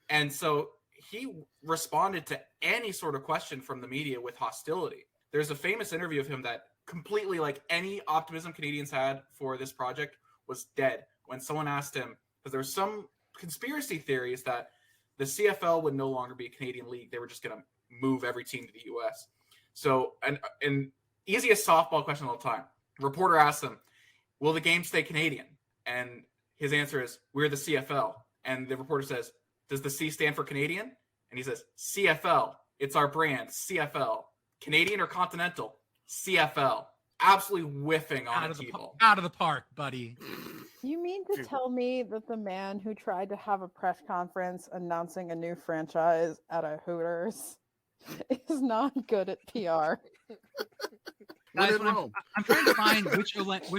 And so he responded to any sort of question from the media with hostility. There's a famous interview of him that completely, like, any optimism Canadians had for this project was dead when someone asked him, because there was some conspiracy theories that the CFL would no longer be a Canadian league. They were just going to move every team to the U.S. So, and easiest softball question of all time. The reporter asked him, "Will the game stay Canadian?" And his answer is, "We're the CFL." And the reporter says, "Does the C stand for Canadian?" And he says, "CFL. It's our brand, CFL. Canadian or continental? CFL." Absolutely whiffing on a table. Out of the park, buddy. You mean to tell me that the man who tried to have a press conference announcing a new franchise at a Hooters is not good at PR? Guys, I'm trying to find which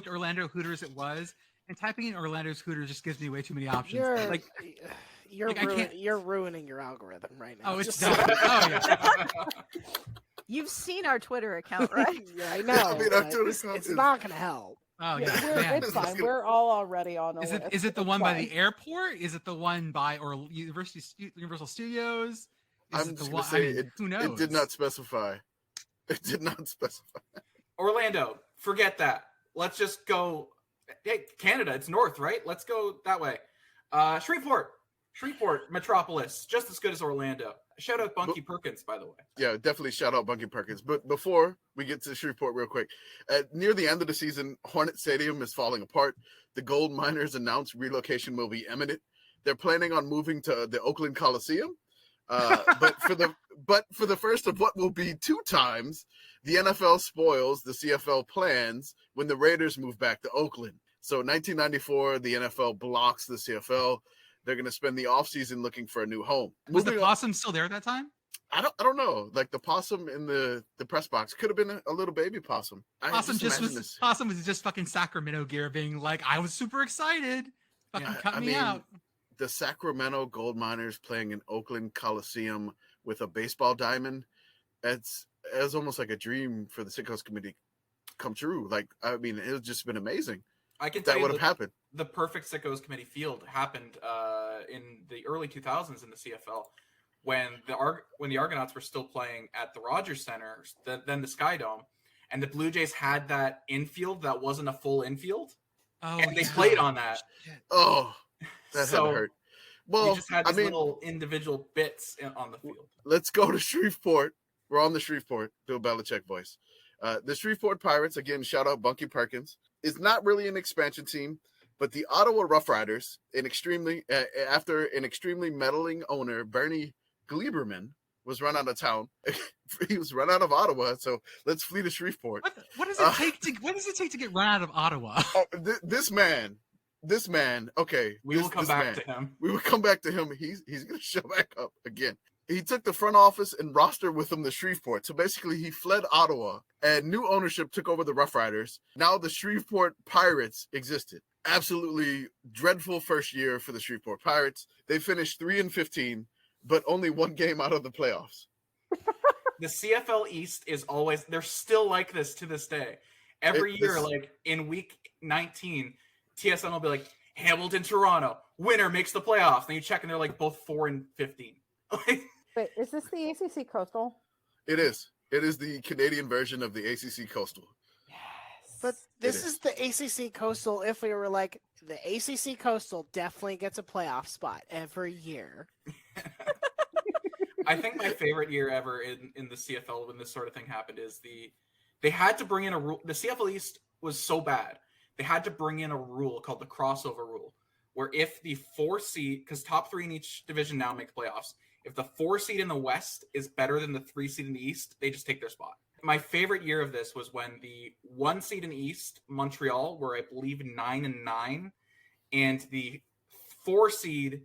Orlando Hooters it was, and typing in Orlando's Hooters just gives me way too many options. You're ruining your algorithm right now. Oh, it's done. Oh, yeah. You've seen our Twitter account, right? Yeah, I know. It's not going to help. Oh, yeah. It's fine. We're all already on a Is it the one by the airport? Is it the one by Universal Studios? I'm just going to say who knows? It did not specify. It did not specify. Orlando, forget that. Let's just go. Hey, Canada, it's north, right? Let's go that way. Shreveport Metropolis, just as good as Orlando. Shout out Bunky Perkins, by the way. Yeah, definitely shout out Bunky Perkins. But before we get to Shreveport real quick, near the end of the season, Hornet Stadium is falling apart. The gold miners announced relocation will be imminent. They're planning on moving to the Oakland Coliseum. But for the first of what will be 2 times, the NFL spoils the CFL plans when the Raiders move back to Oakland. So 1994, the NFL blocks the CFL. They're going to spend the offseason looking for a new home. Was the possum still there at that time? I don't know. Like the possum in the press box could have been a little baby possum. Possum was just fucking Sacramento gear, being like, "I was super excited. Fucking cut me out." The Sacramento gold miners playing in Oakland Coliseum with a baseball diamond. It's almost like a dream for the Sickos committee come true. Like, I mean, it's just been amazing. I can tell that you would have happened. The perfect Sickos committee field happened in the early 2000s in the CFL when the Argonauts were still playing at the Rogers Center, then the Sky Dome, and the Blue Jays had that infield that wasn't a full infield, and they played on that. Oh, that had to hurt. Well, you just had these little individual bits on the field. Let's go to Shreveport. We're on the Shreveport, Bill Belichick voice. The Shreveport Pirates, again, shout out Bunky Perkins, is not really an expansion team, but the Ottawa Rough Riders, after an extremely meddling owner, Bernie Gleiberman, was run out of town. He was run out of Ottawa, so let's flee to Shreveport. What does it take to? What does it take to get run out of Ottawa? This man. Okay, we will come back to him. We will come back to him. He's gonna show back up again. He took the front office and roster with him to Shreveport. So basically, he fled Ottawa, and new ownership took over the Rough Riders. Now the Shreveport Pirates existed. Absolutely dreadful first year for the Shreveport Pirates. They finished 3-15, but only one game out of the playoffs. The CFL East is always, they're still like this to this day. Every year, like in week 19, TSN will be like, Hamilton, Toronto, winner makes the playoffs. Then you check and they're like both 4-15. Wait, is this the ACC Coastal? It is. It is the Canadian version of the ACC Coastal. Yes. But this is the ACC Coastal. If we were like, the ACC Coastal definitely gets a playoff spot every year. I think my favorite year ever in the CFL when this sort of thing happened is they had to bring in a rule. The CFL East was so bad. They had to bring in a rule called the crossover rule, where if the 4 seed, because top 3 in each division now make the playoffs, if the 4 seed in the West is better than the 3 seed in the East, they just take their spot. My favorite year of this was when the 1 seed in the East, Montreal, were I believe 9-9, and the 4 seed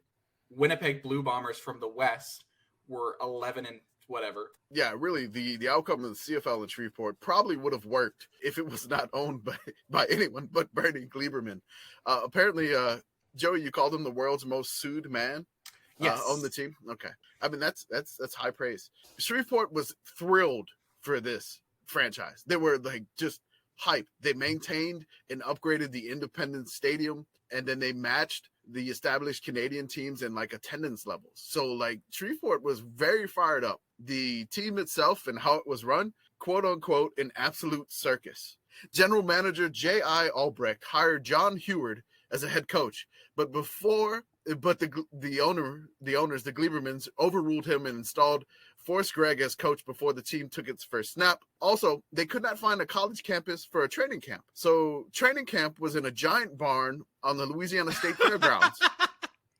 Winnipeg Blue Bombers from the West were 11 and whatever. Yeah, really, the outcome of the CFL in Shreveport probably would have worked if it was not owned by anyone but Bernie Gleiberman. Apparently, Joey, you called him the world's most sued man. Yes. On the team. Okay, I mean that's high praise. Shreveport was thrilled for this franchise. They were like just hype. They maintained and upgraded the Independence Stadium, and then they matched the established Canadian teams in like attendance levels. So like Shreveport was very fired up. The team itself and how it was run, quote unquote, an absolute circus. General manager J.I. Albrecht hired John Heward as a head coach, but the owners, the Gleibermans, overruled him and installed Forrest Gregg as coach before the team took its first snap. Also, they could not find a college campus for a training camp. So training camp was in a giant barn on the Louisiana State Fairgrounds.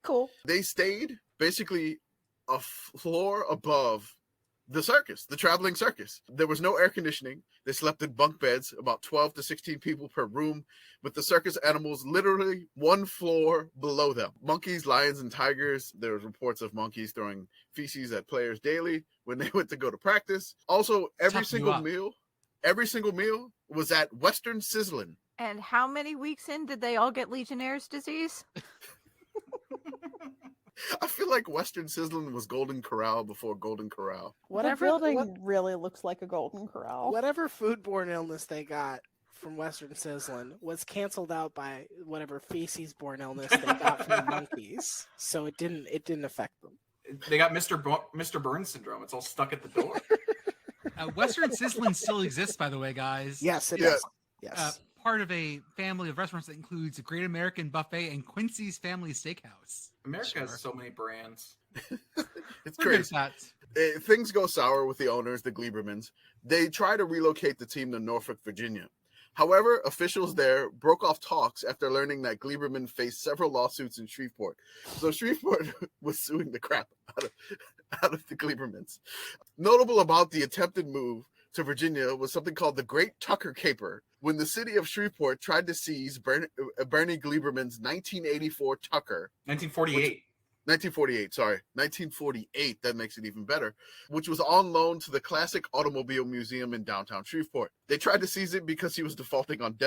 Cool. They stayed basically a floor above the circus, the traveling circus. There was no air conditioning. They slept in bunk beds, about 12 to 16 people per room, with the circus animals literally one floor below them. Monkeys, lions, and tigers. There were reports of monkeys throwing feces at players daily when they went to go to practice. Also, every single meal was at Western Sizzlin'. And how many weeks in did they all get Legionnaire's disease? I feel like Western Sizzlin' was Golden Corral before Golden Corral. Whatever building really looks like a Golden Corral. Whatever foodborne illness they got from Western Sizzlin' was canceled out by whatever feces-borne illness they got from the monkeys. So it didn't affect them. They got Mr. Burns syndrome. It's all stuck at the door. Western Sizzlin' still exists, by the way, guys. Yes, it does. Yes. Part of a family of restaurants that includes a Great American Buffet and Quincy's Family Steakhouse. America has so many brands. It's We're good crazy. at Things go sour with the owners, the Gleibermans. They try to relocate the team to Norfolk, Virginia. However, officials there broke off talks after learning that Gleiberman faced several lawsuits in Shreveport. So Shreveport was suing the crap out of the Gleibermans. Notable about the attempted move to Virginia was something called the Great Tucker Caper, when the city of Shreveport tried to seize Bernie Gleiberman's 1984 Tucker. 1948, that makes it even better, which was on loan to the Classic Automobile Museum in downtown Shreveport. They tried to seize it because he was defaulting on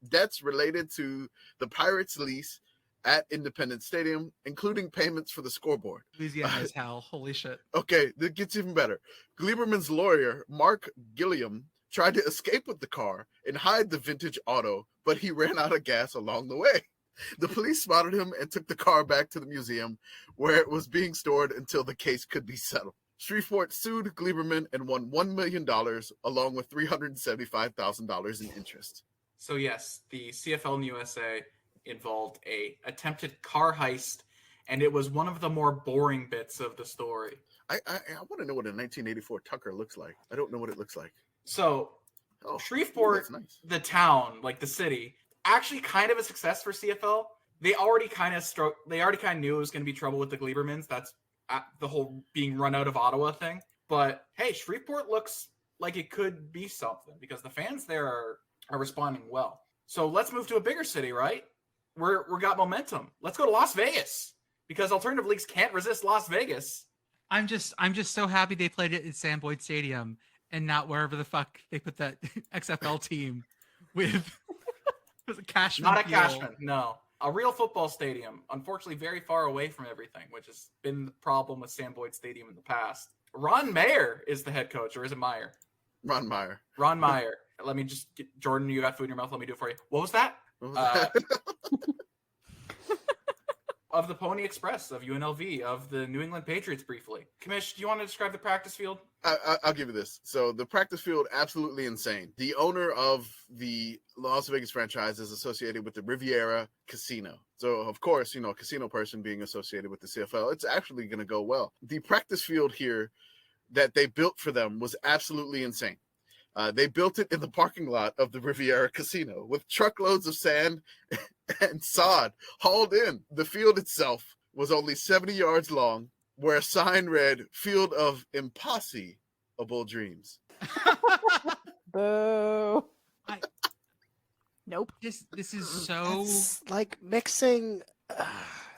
debts related to the Pirates lease at Independence Stadium, including payments for the scoreboard. Louisiana is hell. Holy shit. Okay, that gets even better. Gleiberman's lawyer, Mark Gilliam, tried to escape with the car and hide the vintage auto, but he ran out of gas along the way. The police spotted him and took the car back to the museum, where it was being stored until the case could be settled. Shreveport sued Gleiberman and won $1 million, along with $375,000 in interest. So yes, the CFL in USA involved a attempted car heist and it was one of the more boring bits of the story. I want to know what a 1984 Tucker looks like. I don't know what it looks like. So, Shreveport, nice. the town, like the city, actually kind of a success for CFL. They already kind of knew it was going to be trouble with the Gleibermans. That's the whole being run out of Ottawa thing. But hey, Shreveport looks like it could be something because the fans there are responding well. So let's move to a bigger city, right? We got momentum. Let's go to Las Vegas because alternative leagues can't resist Las Vegas. I'm just so happy they played it at Sam Boyd Stadium and not wherever the fuck they put that XFL team with. Was it Cashman? Not a Field. Cashman, no. A real football stadium, unfortunately very far away from everything, which has been the problem with Sam Boyd Stadium in the past. Ron Meyer is the head coach, or is it Meyer? Ron Meyer. Ron Meyer. Let me just get, Jordan, you got food in your mouth. Let me do it for you. What was that? Of the Pony Express, of UNLV, of the New England Patriots briefly. Commish, do you want to describe the practice field? I'll give you this. So the practice field, absolutely insane. The owner of the Las Vegas franchise is associated with the Riviera Casino. So, of course, a casino person being associated with the CFL, it's actually going to go well. The practice field here that they built for them was absolutely insane. They built it in the parking lot of the Riviera Casino with truckloads of sand and sod hauled in. The field itself was only 70 yards long, where a sign read, "Field of Impossible Dreams." Boo. Nope. This is so It's like mixing.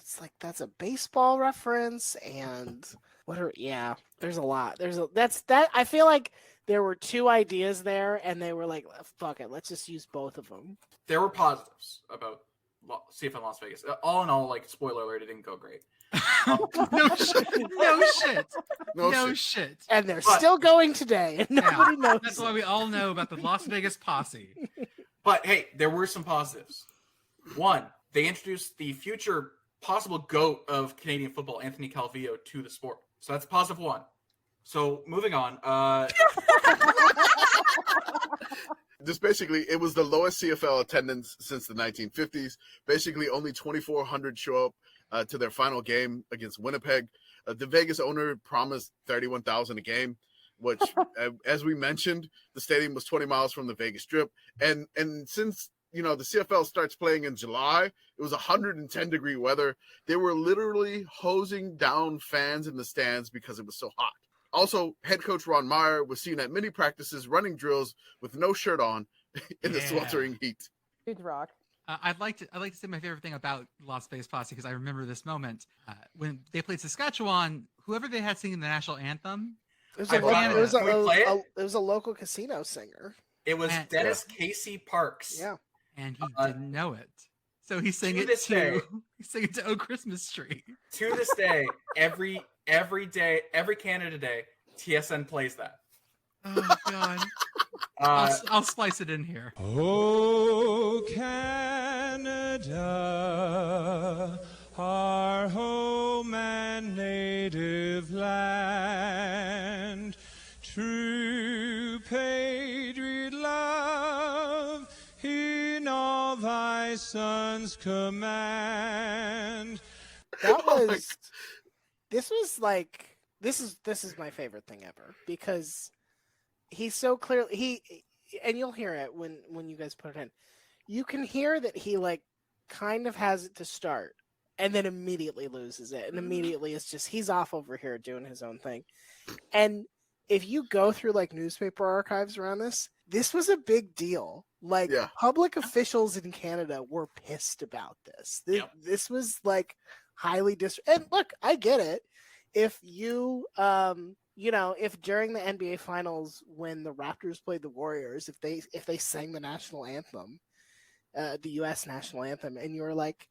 It's like that's a baseball reference, and there's a lot. I feel like there were two ideas there, and they were like, "Fuck it, let's just use both of them." There were positives about CFL Las Vegas. All in all, like, spoiler alert, it didn't go great. No shit. And they're still going today, and nobody knows. That's why we all know about the Las Vegas posse. But hey, there were some positives. One, they introduced the future possible GOAT of Canadian football, Anthony Calvillo, to the sport. So that's positive one. So moving on. Just basically, it was the lowest CFL attendance since the 1950s. Basically, only 2,400 show up to their final game against Winnipeg. The Vegas owner promised 31,000 a game, which, as we mentioned, the stadium was 20 miles from the Vegas Strip. And since the CFL starts playing in July, it was 110-degree weather. They were literally hosing down fans in the stands because it was so hot. Also, head coach Ron Meyer was seen at many practices running drills with no shirt on in the sweltering heat. Dudes rock. I'd like to say my favorite thing about Las Vegas Posse because I remember this moment when they played Saskatchewan. Whoever they had singing the national anthem, It was a local casino singer. It was Dennis Casey Parks. Yeah, and he didn't know it, so he sang it to "Oh Christmas Tree." To this day, every day, every Canada Day, TSN plays that. Oh God. I'll splice it in here. Oh, Canada, our home and native land, true patriot love in all thy sons' command. This is my favorite thing ever because he's so clearly and you'll hear it when you guys put it in. You can hear that he kind of has it to start and then immediately loses it, and immediately it's just he's off over here doing his own thing. And if you go through newspaper archives around this was a big deal. Public officials in Canada were pissed about this. This was highly and look, I get it. If you if during the NBA Finals when the Raptors played the Warriors, if they sang the national anthem, the U.S. national anthem, and you were like,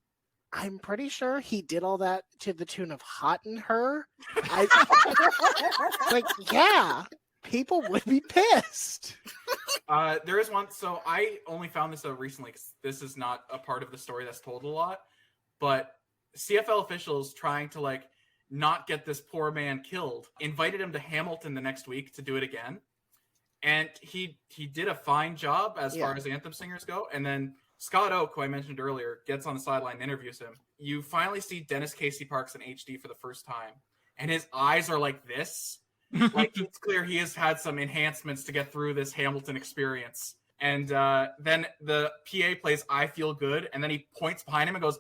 I'm pretty sure he did all that to the tune of "Hot in Her," yeah, people would be pissed. There is one. So I only found this out recently because this is not a part of the story that's told a lot. But CFL officials trying to not get this poor man killed invited him to Hamilton the next week to do it again, and he did a fine job as far as anthem singers go. And then Scott Oak, who I mentioned earlier, gets on the sideline and interviews him. You finally see Dennis Casey Parks in HD for the first time, and his eyes are like this. Like, it's clear he has had some enhancements to get through this Hamilton experience. And then the PA plays "I Feel Good," and then he points behind him and goes,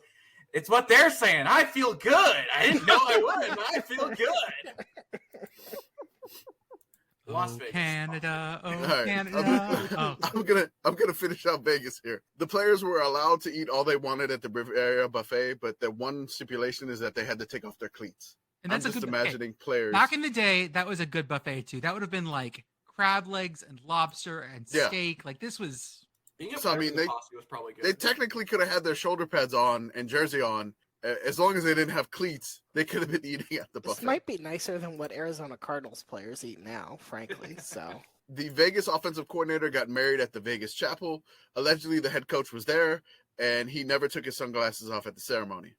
"It's what they're saying. I feel good. I didn't know I would, but I feel good." Las Vegas. Canada, right. Canada. I'm gonna finish out Vegas here. The players were allowed to eat all they wanted at the Riviera buffet, but the one stipulation is that they had to take off their cleats. And that's I'm a just good imagining players. Back in the day, that was a good buffet too. That would have been like crab legs and lobster and steak. Like this was. Being a So, I player mean, in the Posse was probably good. They technically could have had their shoulder pads on and jersey on. As long as they didn't have cleats, they could have been eating at the buffet. This might be nicer than what Arizona Cardinals players eat now, frankly. So The Vegas offensive coordinator got married at the Vegas chapel. Allegedly, the head coach was there, and he never took his sunglasses off at the ceremony.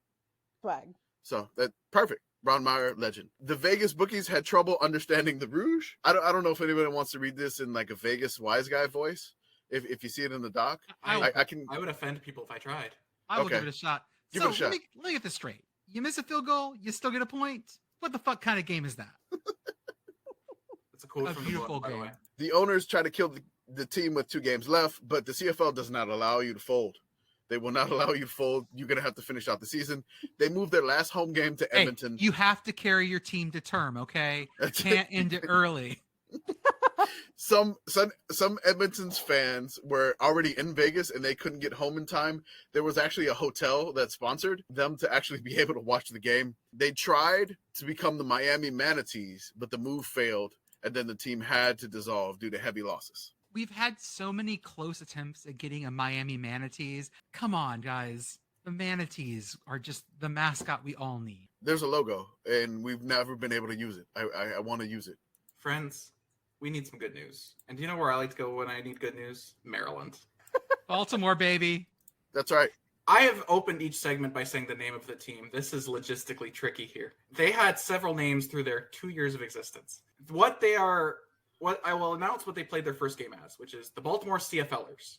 Swag. So that perfect. Ron Meyer, legend. The Vegas bookies had trouble understanding the Rouge. I don't know if anybody wants to read this in like a Vegas wise guy voice. If you see it in the doc, I can. I would offend people if I tried. I will Okay. give it a shot. Give So it a shot. let me get this straight. You miss a field goal, you still get a point. What the fuck kind of game is that? It's a quote A from the beautiful book, by the game. way. The owners try to kill the team with 2 games left, but the CFL does not allow you to fold. They will not allow you to fold. You're going to have to finish out the season. They moved their last home game to Hey, Edmonton. you have to carry your team to term, okay? You can't end it early. Some Edmonton's fans were already in Vegas and they couldn't get home in time. There was actually a hotel that sponsored them to actually be able to watch the game. They tried to become the Miami Manatees, but the move failed, and then the team had to dissolve due to heavy losses. We've had so many close attempts at getting a Miami Manatees. Come on, guys. The Manatees are just the mascot we all need. There's a logo, and we've never been able to use it. I want to use it. Friends, we need some good news. And do you know where I like to go when I need good news? Maryland. Baltimore, baby. That's right. I have opened each segment by saying the name of the team. This is logistically tricky here. They had several names through their 2 years of existence. What I will announce what they played their first game as, which is the Baltimore CFLers.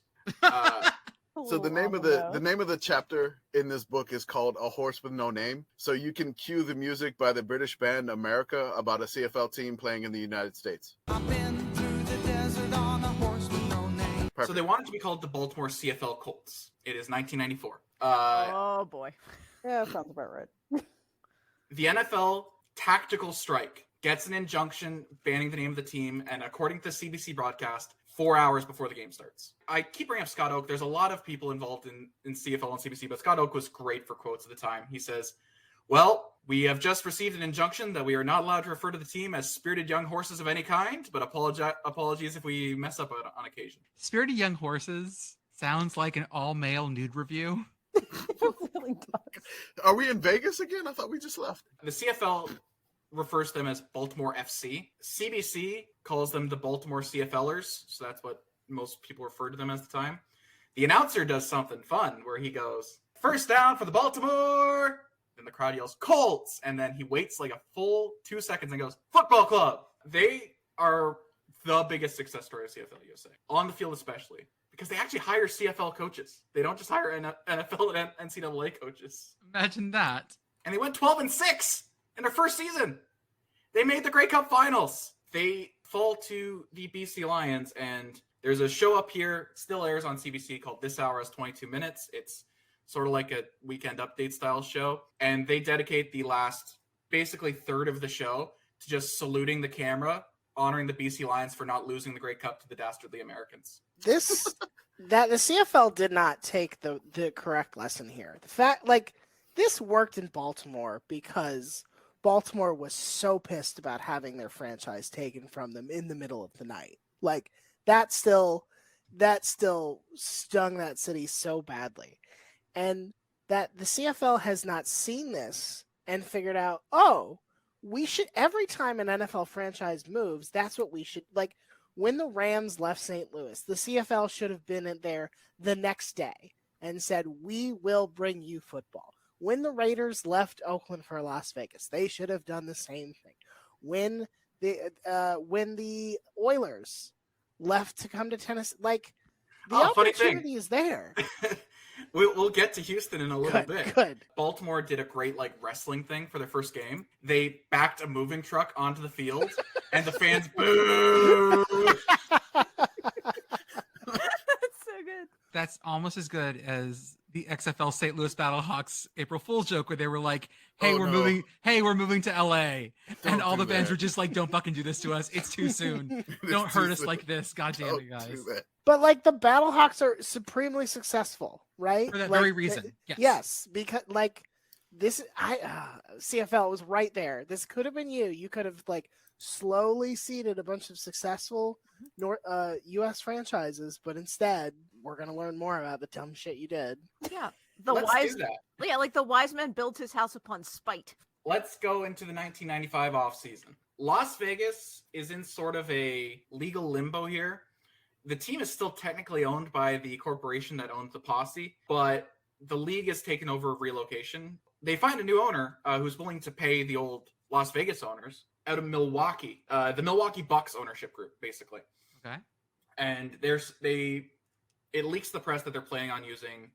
So the name of the chapter in this book is called A Horse with No Name. So you can cue the music by the British band America about a CFL team playing in the United States. I've been through the desert on a horse with no name. So they wanted to be called the Baltimore CFL Colts. It is 1994. Oh boy. Yeah, that sounds about right. The NFL tactical strike gets an injunction banning the name of the team, and according to CBC broadcast, 4 hours before the game starts. I keep bringing up Scott Oak. There's a lot of people involved in CFL and CBC, but Scott Oak was great for quotes at the time. He says, "Well, we have just received an injunction that we are not allowed to refer to the team as spirited young horses of any kind, but apologies if we mess up on occasion." Spirited Young Horses sounds like an all-male nude review. It really does. Are we in Vegas again? I thought we just left. The CFL refers to them as Baltimore FC. CBC calls them the Baltimore CFLers, so that's what most people refer to them as at the time. The announcer does something fun where he goes, "First down for the Baltimore!" Then the crowd yells, "Colts!" And then he waits like a full 2 seconds and goes, "Football Club!" They are the biggest success story of CFL USA, on the field especially, because they actually hire CFL coaches. They don't just hire NFL and NCAA coaches. Imagine that. And they went 12-6 in their first season. They made the Grey Cup finals. They fall to the BC Lions, and there's a show up here, still airs on CBC, called This Hour Is 22 Minutes. It's sort of like a weekend update style show, and they dedicate the last basically third of the show to just saluting the camera, honoring the BC Lions for not losing the Grey Cup to the dastardly Americans. the CFL did not take the correct lesson here. The fact, this worked in Baltimore because Baltimore was so pissed about having their franchise taken from them in the middle of the night. That still stung that city so badly. And that the CFL has not seen this and figured out, we should, every time an NFL franchise moves, that's what we should, when the Rams left St. Louis, the CFL should have been in there the next day and said, "We will bring you football." When the Raiders left Oakland for Las Vegas, they should have done the same thing. When the Oilers left to come to Tennessee, the opportunity is there. We'll get to Houston in a little bit. Good. Baltimore did a great wrestling thing for their first game. They backed a moving truck onto the field, and the fans booed. That's so good. That's almost as good as the XFL St. Louis Battlehawks April Fool's joke where they were like, "Hey, Oh, we're no. moving. Hey, we're moving to LA," and all do the fans that. were just like, "Don't fucking do this to us. It's too soon. Don't hurt us like this. God damn it, Don't guys." do that. But the Battlehawks are supremely successful, right? For that very reason. Yes. Yes, because this, CFL was right there. This could have been you. You could have slowly seeded a bunch of successful U.S. franchises, but instead, we're gonna learn more about the dumb shit you did. Yeah. Let's do that. Yeah, the wise man builds his house upon spite. Let's go into the 1995 offseason. Las Vegas is in sort of a legal limbo here. The team is still technically owned by the corporation that owns the Posse, but the league has taken over relocation. They find a new owner who's willing to pay the old Las Vegas owners out of Milwaukee, the Milwaukee Bucks ownership group, basically. Okay. And it leaks the press that they're planning on using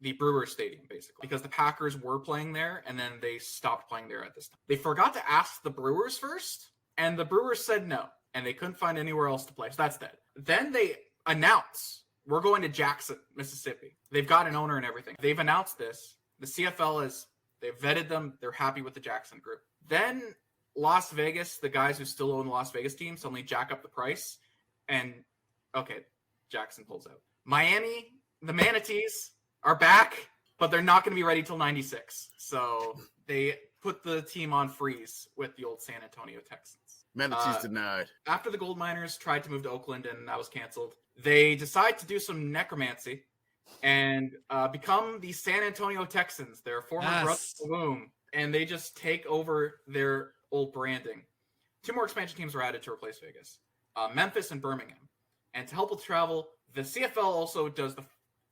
the Brewers Stadium, basically, because the Packers were playing there, and then they stopped playing there at this time. They forgot to ask the Brewers first, and the Brewers said no, and they couldn't find anywhere else to play, so that's dead. Then they announce, we're going to Jackson, Mississippi. They've got an owner and everything. They've announced this. The CFL they've vetted them. They're happy with the Jackson group. Then Las Vegas, the guys who still own the Las Vegas team, suddenly jack up the price, and, okay, Jackson pulls out. Miami, the Manatees, are back, but they're not going to be ready till 96. So they put the team on freeze with the old San Antonio Texans. Manatees denied. After the gold miners tried to move to Oakland and that was canceled, they decide to do some necromancy and become the San Antonio Texans, their former brothers of the womb, and they just take over their old branding. 2 more expansion teams were added to replace Vegas, Memphis and Birmingham. And to help with travel, the CFL also does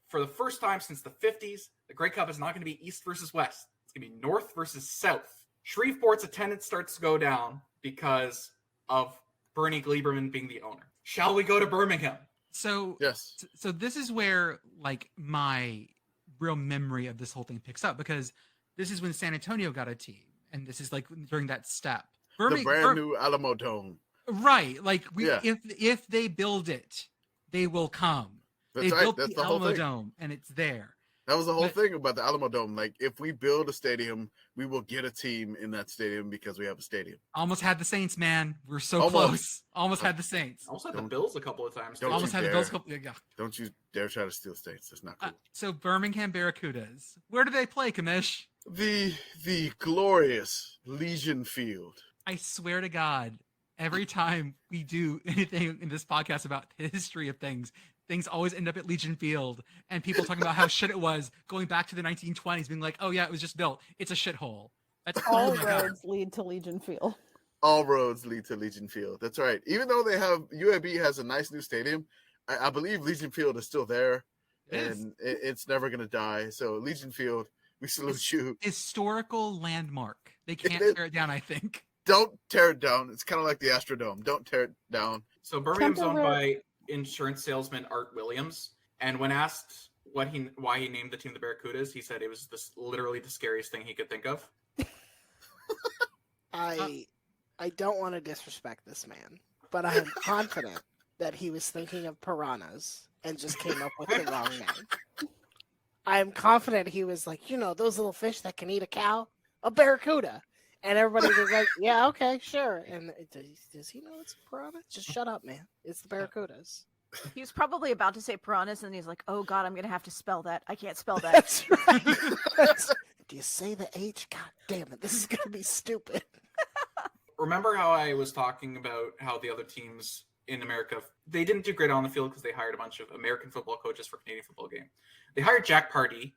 for the first time since the 50s, the Grey Cup is not going to be East versus West. It's going to be North versus South. Shreveport's attendance starts to go down because of Bernie Gleiberman being the owner. Shall we go to Birmingham? So Yes. So this is where my real memory of this whole thing picks up, because this is when San Antonio got a team, and this is during that step. The brand new Alamo Dome. Right. Yeah. If they build it, they will come. That's They right. built That's the the whole Alamo thing. Dome, and it's there. That was the whole But- thing about the Alamo Dome. If we build a stadium, we will get a team in that stadium because we have a stadium. Almost had the Saints, man. We're so Almost. close. Almost had the Saints. Also had the Don't- Bills a couple of times. don't too. Almost you had the dare. Bills. Yeah. Don't you dare try to steal states. That's not cool. So Birmingham Barracudas. Where do they play, Commish? The glorious Legion Field. I swear to God, every time we do anything in this podcast about the history of things always end up at Legion Field, and people talking about how shit it was going back to the 1920s, being like, "Oh yeah, it was just built. It's a shithole." That's All oh my God. roads lead to Legion Field. All roads lead to Legion Field. That's right. Even though UAB has a nice new stadium, I believe Legion Field is still there, It is. and it's never going to die. So Legion Field, we salute you. Historical landmark. They can't is. tear it down, I think. Don't tear it down. It's kind of like the Astrodome. Don't tear it down. So Birmingham's owned Temporary- by insurance salesman Art Williams, and when asked why he named the team the Barracudas, he said it was literally the scariest thing he could think of. I don't want to disrespect this man, but I am confident that he was thinking of piranhas and just came up with the wrong name. I am confident he was like, those little fish that can eat a cow, a barracuda. And everybody was like, yeah, okay, sure. And does he know it's a piranha? Just shut up, man. It's the barracudas. He was probably about to say piranhas, and he's like, "Oh God, I'm gonna have to spell that. I can't spell that." That's right. Do you say the H? God damn it. This is going to be stupid. Remember how I was talking about how the other teams in America, they didn't do great on the field because they hired a bunch of American football coaches for Canadian football game. They hired Jack Pardee,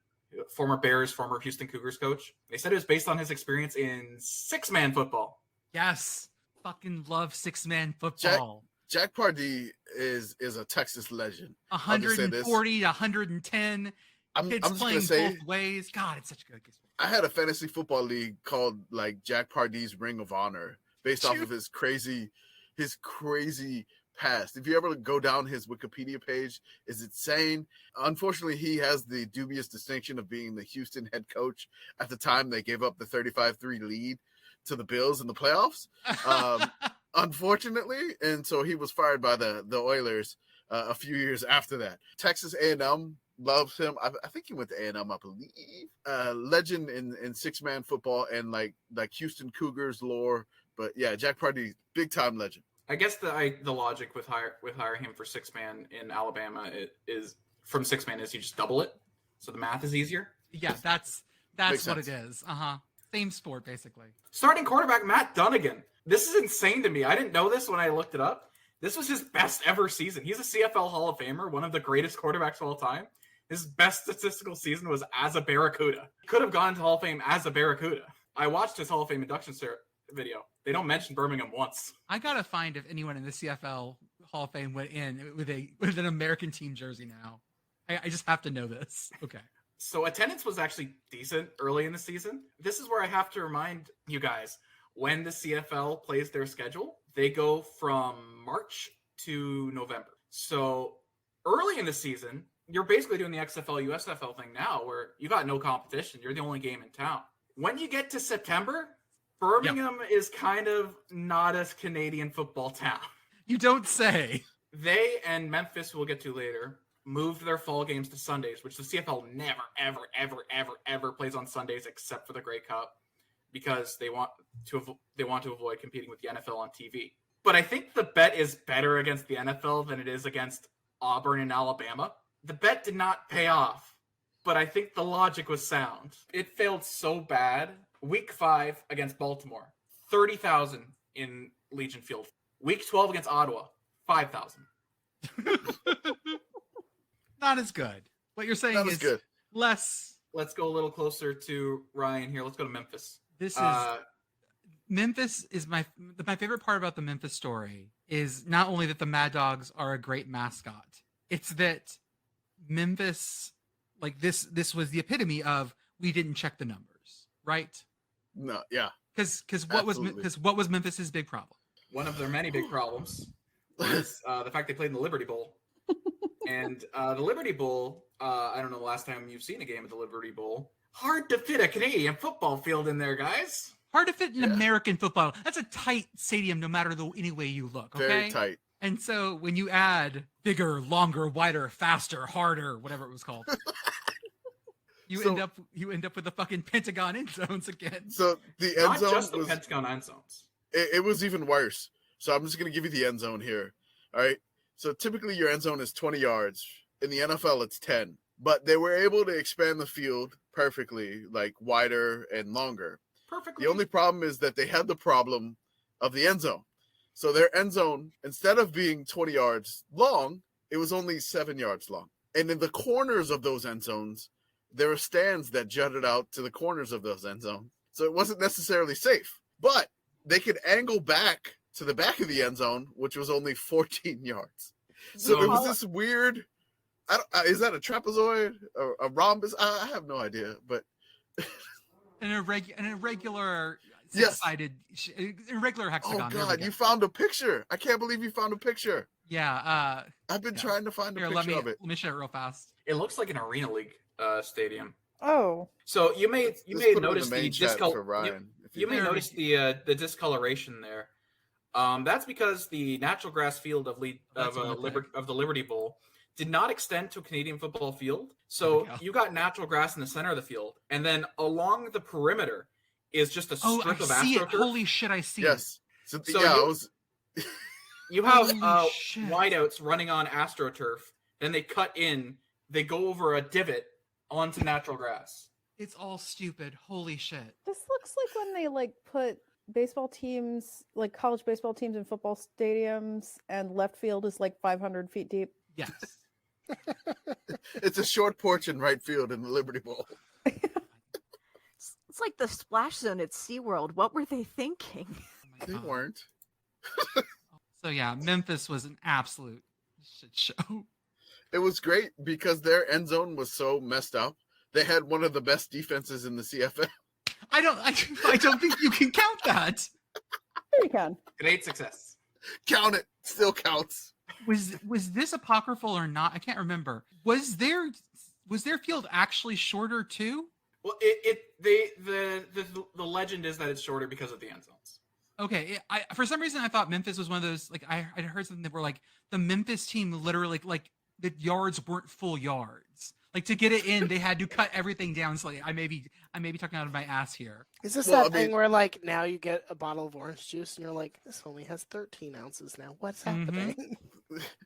former Bears, former Houston Cougars coach. They said it was based on his experience in 6-man football. Yes. Fucking love 6-man football. Jack Pardee is a Texas legend. I'll just say this. 140 to 110. I'm Kids just playing gonna say both ways. God, it's such a good game. I had a fantasy football league called Jack Pardee's Ring of Honor, based off of his crazy past. If you ever go down his Wikipedia page, is insane. Unfortunately, he has the dubious distinction of being the Houston head coach at the time they gave up the 35-3 lead to the Bills in the playoffs. Unfortunately, and so he was fired by the Oilers a few years after that. Texas A&M loves him. I think he went to A&M, I believe. Legend in six-man football and like Houston Cougars lore. But yeah, Jack Pardee, big time legend. I guess the logic with hiring him for six-man in Alabama is from six-man is you just double it, so the math is easier. Yeah, that's what it is. Same sport basically. Starting quarterback Matt Dunnigan. This is insane to me. I didn't know this when I looked it up. This was his best ever season. He's a CFL Hall of Famer, one of the greatest quarterbacks of all time. His best statistical season was as a Barracuda. He could have gone to Hall of Fame as a Barracuda. I watched his Hall of Fame induction video. They don't mention Birmingham once. I gotta find if anyone in the CFL Hall of Fame went in with an American team jersey now. I just have to know this. Okay. So attendance was actually decent early in the season. This is where I have to remind you guys, when the CFL plays their schedule, they go from March to November. So early in the season, you're basically doing the XFL, USFL thing now where you got no competition. You're the only game in town. When you get to September, Birmingham is kind of not a Canadian football town. You don't say. They and Memphis, we'll get to later, moved their fall games to Sundays, which the CFL never, ever, ever, ever, ever plays on Sundays except for the Grey Cup because they want to avoid competing with the NFL on TV. But I think the bet is better against the NFL than it is against Auburn and Alabama. The bet did not pay off, but I think the logic was sound. It failed so bad. Week 5 against Baltimore, 30,000 in Legion Field. Week 12 against Ottawa, 5,000. Not as good. What you're saying is good. Less. Let's go a little closer to Ryan here. Let's go to Memphis. Memphis is my favorite part about the Memphis story is not only that the Mad Dogs are a great mascot. It's that Memphis, like this was the epitome of we didn't check the numbers, right? No, yeah. Because what was Memphis's big problem? One of their many big problems was the fact they played in the Liberty Bowl. And the Liberty Bowl, I don't know the last time you've seen a game of the Liberty Bowl. Hard to fit a Canadian football field in there, guys. Hard to fit an American football. That's a tight stadium no matter any way you look, okay? Very tight. And so when you add bigger, longer, wider, faster, harder, whatever it was called, you end up with the fucking Pentagon end zones again. So the end zone not just the Pentagon end zones. It was even worse. So I'm just going to give you the end zone here. All right. So typically your end zone is 20 yards. In the NFL, it's 10. But they were able to expand the field perfectly, like wider and longer. Perfectly. The only problem is that they had the problem of the end zone. So their end zone, instead of being 20 yards long, it was only 7 yards long. And in the corners of those end zones, there were stands that jutted out to the corners of those end zones. So it wasn't necessarily safe. But they could angle back to the back of the end zone, which was only 14 yards. So there was this weird, is that a trapezoid or a rhombus? I have no idea, but an irregular yes. irregular hexagon. Oh God, you found a picture. I can't believe you found a picture. Yeah. I've been trying to find a picture of it. Let me show it real fast. It looks like an Arena League stadium. Oh. So you may notice the notice the discoloration there. That's because the natural grass field of the Liberty Bowl did not extend to a Canadian football field. So you got natural grass in the center of the field, and then along the perimeter is just a strip of AstroTurf. Holy shit, I see it. Yes. You have wideouts running on AstroTurf, then they cut in, they go over a divot onto natural grass. It's all stupid. Holy shit. This looks like when they put baseball teams, like college baseball teams in football stadiums, and left field is 500 feet deep. Yes. It's a short porch in right field in the Liberty Bowl. It's like the splash zone at SeaWorld. What were they thinking? They weren't. So yeah, Memphis was an absolute shit show. It was great because their end zone was so messed up. They had one of the best defenses in the CFL. I don't think you can count that. There you can. Great success. Count it. Still counts. Was this apocryphal or not? I can't remember. Was their field actually shorter too? Well, the legend is that it's shorter because of the end zones. Okay, for some reason I thought Memphis was one of those, like I heard something that were like the Memphis team literally like the yards weren't full yards. Like to get it in, they had to cut everything down slightly. I may be talking out of my ass here. Is this that thing where like now you get a bottle of orange juice and you're like, this only has 13 ounces now. What's happening?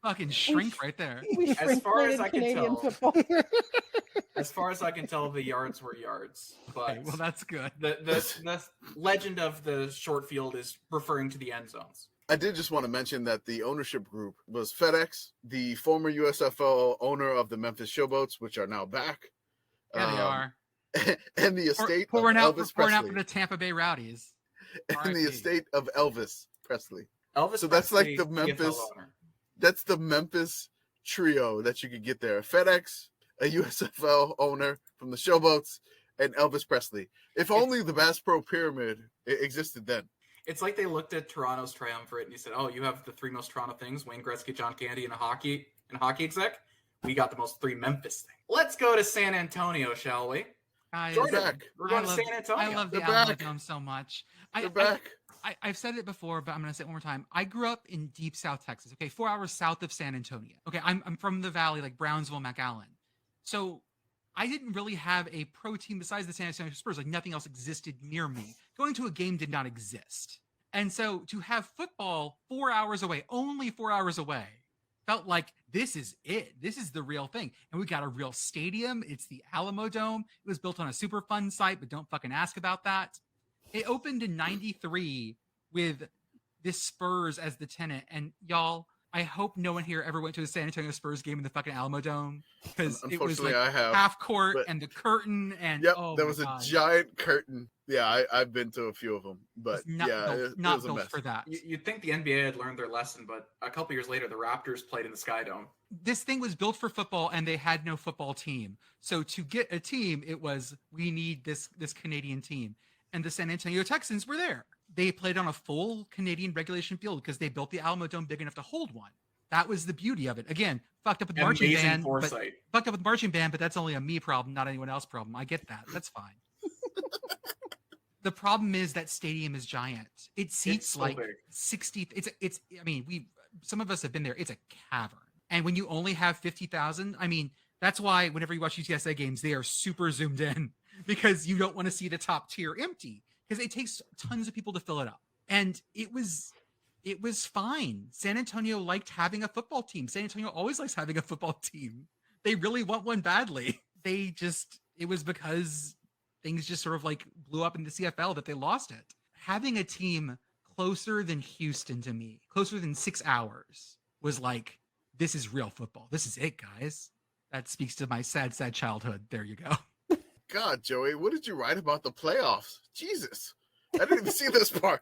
Fucking shrink right there. As far as I can Canadian tell, football. as far as I can tell, the yards were yards. But Okay, well, that's good. the legend of the short field is referring to the end zones. I did just want to mention that the ownership group was FedEx, the former USFL owner of the Memphis Showboats, which are now back. Yeah, they are. And the estate pouring of out Elvis pouring out Presley. for the Tampa Bay Rowdies. And the RIP. estate of Elvis Presley. Elvis So that's like Presley, the Memphis- PFL owner. That's the Memphis trio that you could get there. FedEx, a USFL owner from the Showboats, and Elvis Presley. If only the Bass Pro Pyramid existed then. It's like they looked at Toronto's triumvirate and he said, "Oh, you have the three most Toronto things: Wayne Gretzky, John Candy, and a hockey exec. We got the most three Memphis things. Let's go to San Antonio, shall we? Guys, Jordan, back. We're going to San Antonio. I love the They're back. Alamo Dome so much. They're back. I've said it before, but I'm going to say it one more time. I grew up in deep South Texas. Okay, 4 hours south of San Antonio. Okay, I'm from the valley, like Brownsville, McAllen. So I didn't really have a pro team besides the San Antonio Spurs. Like nothing else existed near me. Going to a game did not exist. And so to have football 4 hours away, only 4 hours away, felt like this is it. This is the real thing. And we got a real stadium. It's the Alamo Dome. It was built on a super fun site, but don't fucking ask about that. It opened in 93 with this Spurs as the tenant. And y'all, I hope no one here ever went to a San Antonio Spurs game in the fucking Alamo Dome, because it was like I have, half court but- and the curtain and Yep, oh there my was a God. giant curtain. Yeah, I've been to a few of them, but It's not yeah, built, it not was a built mess. for that. You'd think the NBA had learned their lesson, but a couple years later, the Raptors played in the Sky Dome. This thing was built for football and they had no football team. So to get a team, it was, we need this Canadian team. And the San Antonio Texans were there. They played on a full Canadian regulation field because they built the Alamo Dome big enough to hold one. That was the beauty of it. Again, fucked up with the marching Amazing band. foresight. Fucked up with the marching band, but that's only a me problem, not anyone else problem. I get that. That's fine. The problem is that stadium is giant. It seats so like big. 60. It's. I mean, some of us have been there. It's a cavern, and when you only have 50,000, I mean, that's why whenever you watch UTSA games, they are super zoomed in because you don't want to see the top tier empty because it takes tons of people to fill it up. And it was fine. San Antonio liked having a football team. San Antonio always likes having a football team. They really want one badly. It was because things just sort of like blew up in the CFL that they lost it. Having a team closer than Houston to me, closer than 6 hours, was like, this is real football. This is it, guys. That speaks to my sad, sad childhood. There you go. God, Joey, what did you write about the playoffs? Jesus, I didn't even see this part.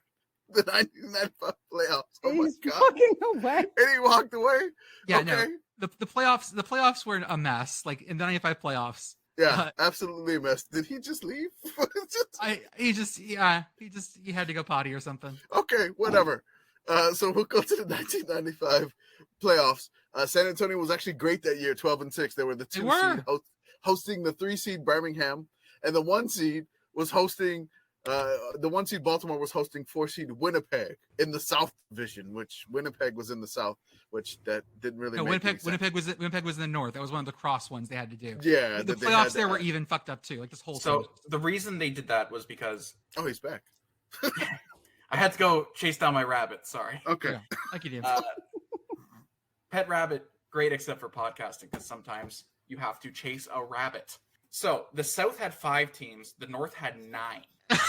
The 1995 playoffs. Oh my He's God! walking away. And he walked away. Yeah, okay. no. The playoffs were a mess. Like in the 95 playoffs. Yeah, absolutely a mess. Did he just leave? He had to go potty or something. Okay, whatever. So we'll go to the 1995 playoffs. San Antonio was actually great that year, 12-6. They were the 2 seed hosting the 3 seed Birmingham, and the 1 seed was hosting. The 1 seed Baltimore was hosting 4 seed Winnipeg in the South Division, which Winnipeg was in the South, which that didn't really. No, make any sense. Winnipeg was in the North. That was one of the cross ones they had to do. Yeah, the that they playoffs had there to were add. even fucked up too. Like this whole. So thing. the reason they did that was because Oh, he's back. I had to go chase down my rabbit. Sorry. Okay. Yeah, like you did. Pet rabbit, great except for podcasting because sometimes you have to chase a rabbit. So the South had 5 teams, the North had 9.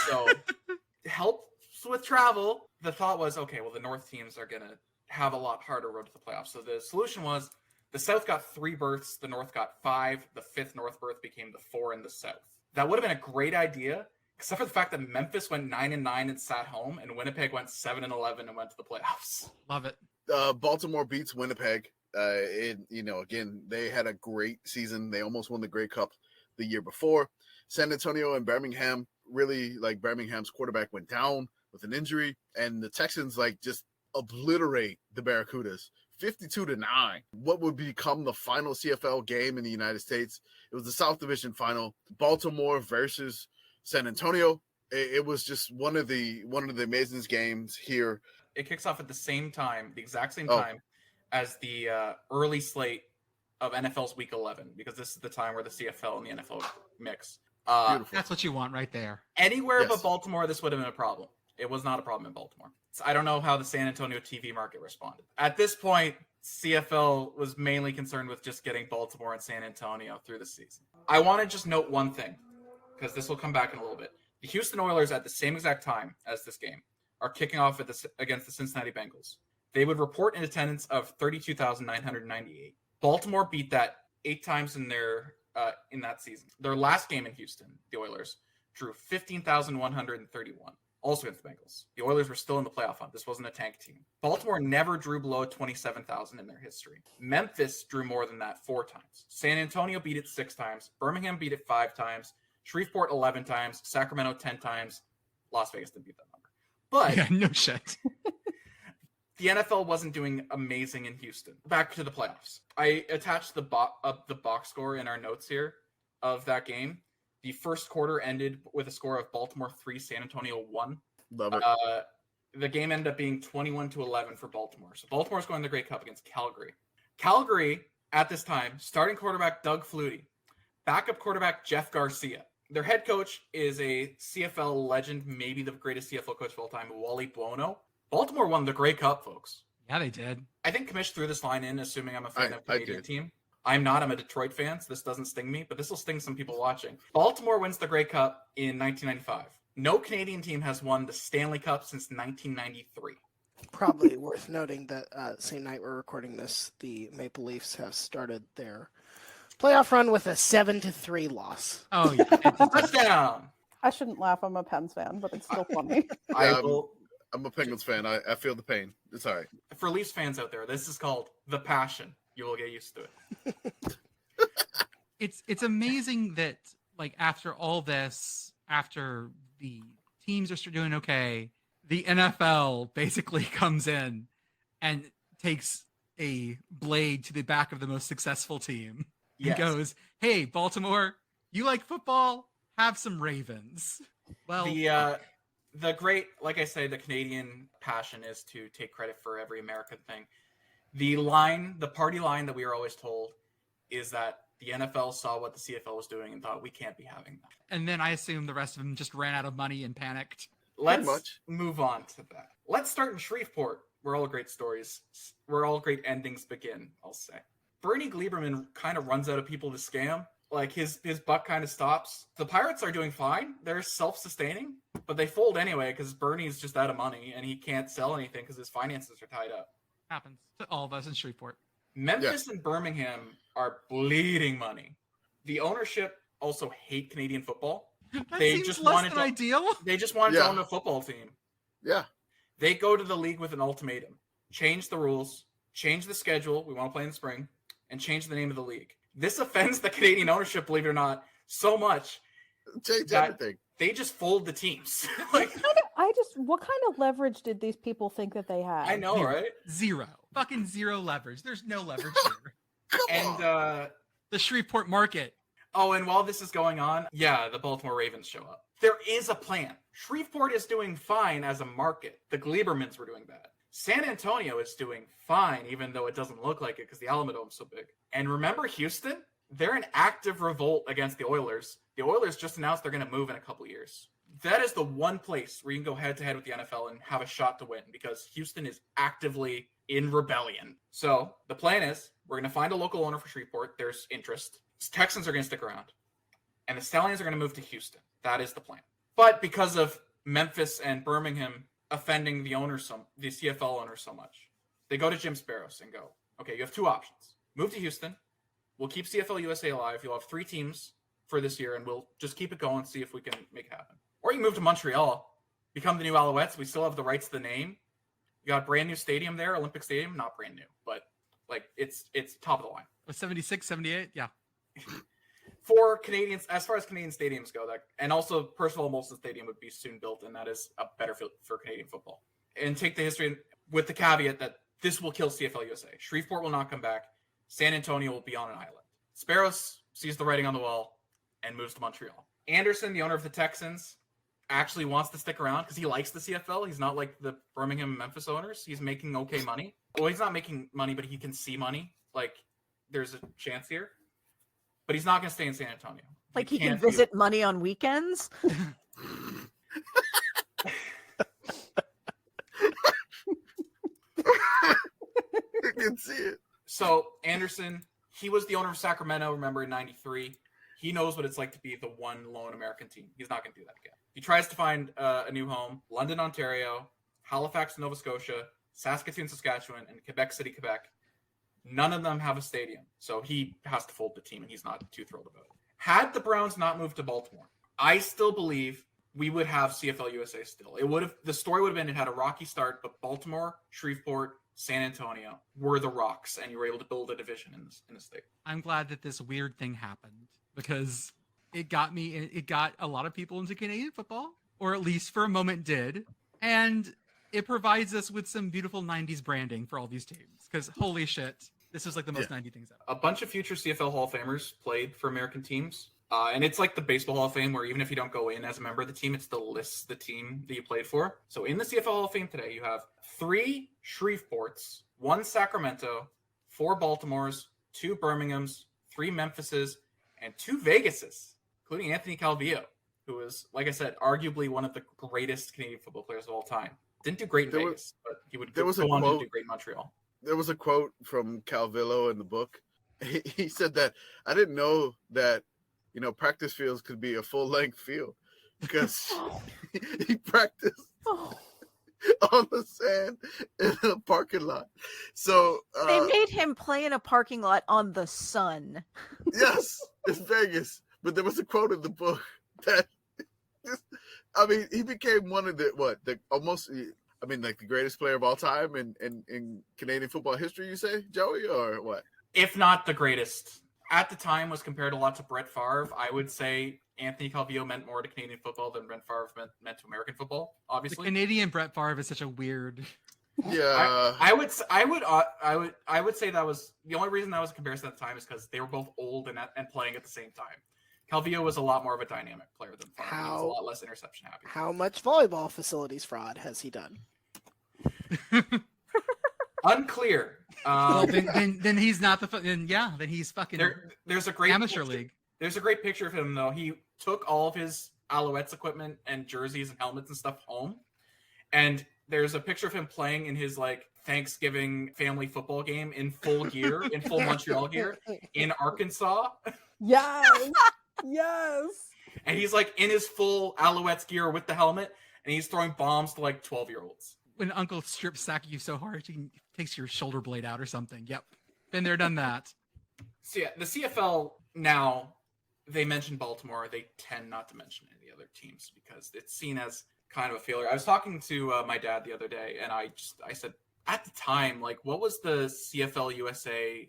So to help with travel, the thought was, okay, well, the North teams are going to have a lot harder road to the playoffs. So the solution was the South got 3 berths, the North got 5, the 5th North berth became the 4 in the South. That would have been a great idea, except for the fact that Memphis went 9-9 and sat home, and Winnipeg went 7-11 and went to the playoffs. Love it. Baltimore beats Winnipeg. Again, they had a great season. They almost won the Grey Cup the year before. San Antonio and Birmingham, really, like, Birmingham's quarterback went down with an injury, and the Texans just obliterate the Barracudas 52-9. What would become the final CFL game in the United States? It was the South Division final, Baltimore versus San Antonio. It was just one of the amazing games here. It kicks off at the exact same time as the early slate of NFL's Week 11, because this is the time where the CFL and the NFL mix. That's what you want right there. Anywhere but Baltimore, this would have been a problem. It was not a problem in Baltimore. So I don't know how the San Antonio TV market responded. At this point, CFL was mainly concerned with just getting Baltimore and San Antonio through the season. I want to just note one thing, because this will come back in a little bit. The Houston Oilers, at the same exact time as this game, are kicking off against the Cincinnati Bengals. They would report an attendance of 32,998. Baltimore beat that 8 times in that season. Their last game in Houston, the Oilers, drew 15,131. Also against the Bengals. The Oilers were still in the playoff hunt. This wasn't a tank team. Baltimore never drew below 27,000 in their history. Memphis drew more than that 4 times. San Antonio beat it 6 times. Birmingham beat it 5 times. Shreveport 11 times. Sacramento 10 times. Las Vegas didn't beat that number. But yeah, no shit. The NFL wasn't doing amazing in Houston. Back to the playoffs. I attached the box score in our notes here of that game. The first quarter ended with a score of Baltimore 3, San Antonio 1. Love it. The game ended up being 21-11 for Baltimore. So Baltimore's going to the Grey Cup against Calgary. Calgary, at this time, starting quarterback Doug Flutie, backup quarterback Jeff Garcia. Their head coach is a CFL legend, maybe the greatest CFL coach of all time, Wally Buono. Baltimore won the Grey Cup, folks. Yeah, they did. I think Commish threw this line in, assuming I'm a fan of the Canadian team. I'm not. I'm a Detroit fan, so this doesn't sting me, but this will sting some people watching. Baltimore wins the Grey Cup in 1995. No Canadian team has won the Stanley Cup since 1993. Probably worth noting that same night we're recording this, the Maple Leafs have started their playoff run with a 7-3 loss. Oh, yeah. Touchdown! I shouldn't laugh. I'm a Pens fan, but it's still funny. I'm a Penguins fan. I feel the pain. It's all right. For Leafs fans out there, this is called The Passion. You will get used to it. It's amazing that, like, after all this, after the teams are still doing okay, the NFL basically comes in and takes a blade to the back of the most successful team and goes, "Hey, Baltimore, you like football? Have some Ravens." Well, the great, like I say, the Canadian passion is to take credit for every American thing. The party line that we are always told is that the NFL saw what the CFL was doing and thought, we can't be having that. And then I assume the rest of them just ran out of money and panicked. Let's move on to that. Let's start in Shreveport, where all great endings begin, I'll say. Bernie Gleiberman kind of runs out of people to scam. Like, his buck kind of stops. The Pirates are doing fine. They're self-sustaining, but they fold anyway because Bernie's just out of money and he can't sell anything because his finances are tied up. Happens to all of us in Shreveport. Memphis and Birmingham are bleeding money. The ownership also hate Canadian football. That seems less than ideal. They just wanted to own a football team. Yeah. They go to the league with an ultimatum. Change the rules, change the schedule, we want to play in the spring, and change the name of the league. This offends the Canadian ownership, believe it or not, so much that everything. They just fold the teams. What kind of leverage did these people think that they had? I know, right? Zero. Fucking zero leverage. There's no leverage here. And the Shreveport market. Oh, and while this is going on, the Baltimore Ravens show up. There is a plan. Shreveport is doing fine as a market. The Gleibermans were doing bad. San Antonio is doing fine, even though it doesn't look like it because the Alamodome's so big. And remember Houston? They're in active revolt against the Oilers. The Oilers just announced they're going to move in a couple years. That is the one place where you can go head-to-head with the NFL and have a shot to win because Houston is actively in rebellion. So the plan is we're going to find a local owner for Shreveport. There's interest. Texans are going to stick around. And the Stallions are going to move to Houston. That is the plan. But because of Memphis and Birmingham offending the CFL owners so much, they go to Jim Sparrows and go, okay, you have 2 options. Move to Houston. We'll keep CFL USA alive. You'll have 3 teams for this year, and we'll just keep it going, see if we can make it happen. Or you move to Montreal, become the new Alouettes. We still have the rights to the name. You got a brand new stadium there, Olympic Stadium. Not brand new, but like it's top of the line. 76, 78, yeah. For Canadians, as far as Canadian stadiums go, and also Percival Molson Stadium would be soon built, and that is a better fit for Canadian football. And take the history with the caveat that this will kill CFL USA. Shreveport will not come back. San Antonio will be on an island. Sparrows sees the writing on the wall and moves to Montreal. Anderson, the owner of the Texans, actually wants to stick around because he likes the CFL. He's not like the Birmingham and Memphis owners. He's making okay money. Well, he's not making money, but he can see money. Like, there's a chance here. But he's not going to stay in San Antonio. Like he can visit money on weekends? You can see it. So Anderson, he was the owner of Sacramento, remember, in 93. He knows what it's like to be the one lone American team. He's not going to do that again. He tries to find a new home. London, Ontario, Halifax, Nova Scotia, Saskatoon, Saskatchewan, and Quebec City, Quebec. None of them have a stadium. So he has to fold the team, and he's not too thrilled about it. Had the Browns not moved to Baltimore, I still believe we would have CFL USA still. The story would have been it had a rocky start, but Baltimore, Shreveport, San Antonio were the rocks, and you were able to build a division in the state. I'm glad that this weird thing happened because it got a lot of people into Canadian football, or at least for a moment did. And it provides us with some beautiful 90s branding for all these teams because holy shit, this is like the most 90 things ever. A bunch of future CFL Hall of Famers played for American teams. And it's like the Baseball Hall of Fame where even if you don't go in as a member of the team, it still lists the team that you played for. So in the CFL Hall of Fame today, you have 3 Shreveports, 1 Sacramento, 4 Baltimores, 2 Birminghams, 3 Memphises, and 2 Vegases, including Anthony Calvillo, who is, like I said, arguably one of the greatest Canadian football players of all time. Didn't do great in Vegas, but he would go on to do great in Montreal. There was a quote from Calvillo in the book. He said that, I didn't know that, practice fields could be a full-length field because he practiced on the sand in a parking lot. So they made him play in a parking lot on the sun. Yes, it's Vegas. But there was a quote in the book that, he became one of the greatest player of all time in Canadian football history, you say, Joey, or what? If not the greatest. At the time was compared a lot to Brett Favre. I would say Anthony Calvillo meant more to Canadian football than Brett Favre meant to American football, obviously. The Canadian Brett Favre is such a weird... Yeah. I would say that was the only reason that was a comparison at the time is because they were both old and playing at the same time. Calvillo was a lot more of a dynamic player than Favre. He was a lot less interception happy. How much volleyball facilities fraud has he done? Unclear. Then he's not then he's fucking there's a great amateur league. There's a great picture of him though. He took all of his Alouettes equipment and jerseys and helmets and stuff home, and there's a picture of him playing in his Thanksgiving family football game in full gear, in full Montreal gear, in Arkansas. Yes, yes. And he's in his full Alouettes gear with the helmet, and he's throwing bombs to 12-year-olds. When Uncle strip sack you so hard, he takes your shoulder blade out or something. Yep, been there, done that. So yeah, the CFL now, they mention Baltimore. They tend not to mention any other teams because it's seen as kind of a failure. I was talking to my dad the other day, and I said, at the time, what was the CFL USA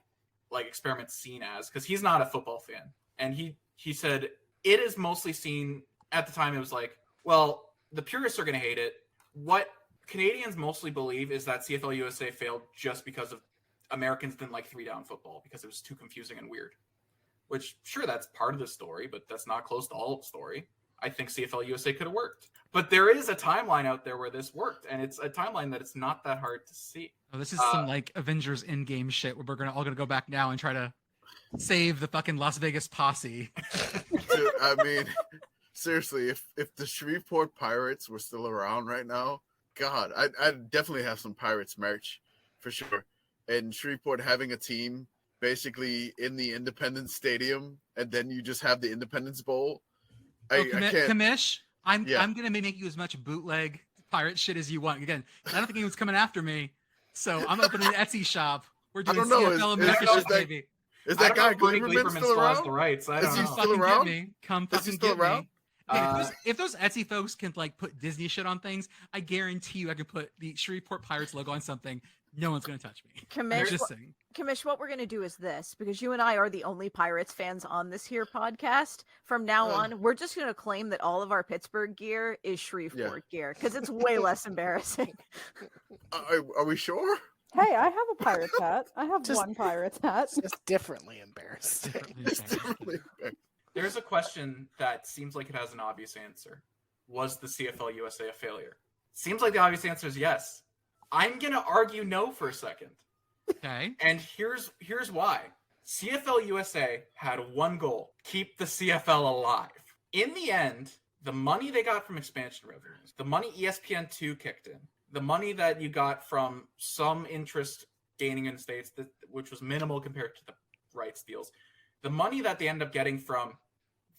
experiment seen as? Because he's not a football fan, and he said it is mostly seen at the time. It was well, the purists are going to hate it. What Canadians mostly believe is that CFL USA failed just because of Americans didn't like 3-down football because it was too confusing and weird. Which, sure, that's part of the story, but that's not close to all of the story. I think CFL USA could have worked. But there is a timeline out there where this worked, and it's a timeline that it's not that hard to see. Oh, this is some Avengers Endgame shit where we're all gonna go back now and try to save the fucking Las Vegas posse. Dude, seriously, if the Shreveport Pirates were still around right now, God, I'd definitely have some Pirates merch for sure. And Shreveport having a team basically in the Independence Stadium, and then you just have the Independence Bowl. I can't. Commish, I'm gonna make you as much bootleg pirate shit as you want. Again, I don't think anyone's coming after me, so I'm opening an Etsy shop. We're doing CFL America shit, baby. Is that guy Gleiberman still around? The rights. I don't Is he know. still around? Get me. Come Is he fucking still get around? me. If those Etsy folks can put Disney shit on things, I guarantee you I can put the Shreveport Pirates logo on something. No one's gonna touch me. Commish, what we're gonna do is this, because you and I are the only Pirates fans on this here podcast. From now on, we're just gonna claim that all of our Pittsburgh gear is Shreveport gear because it's way less embarrassing. Are we sure? Hey, I have a Pirates hat. I have Just- one Pirates hat. Just differently embarrassed. It's definitely There's a question that seems like it has an obvious answer. Was the CFL USA a failure? Seems like the obvious answer is yes. I'm going to argue no for a second. Okay. And here's why. CFL USA had one goal: keep the CFL alive. In the end, the money they got from expansion revenues, the money ESPN2 kicked in, the money that you got from some interest gaining in states, which was minimal compared to the rights deals, the money that they ended up getting from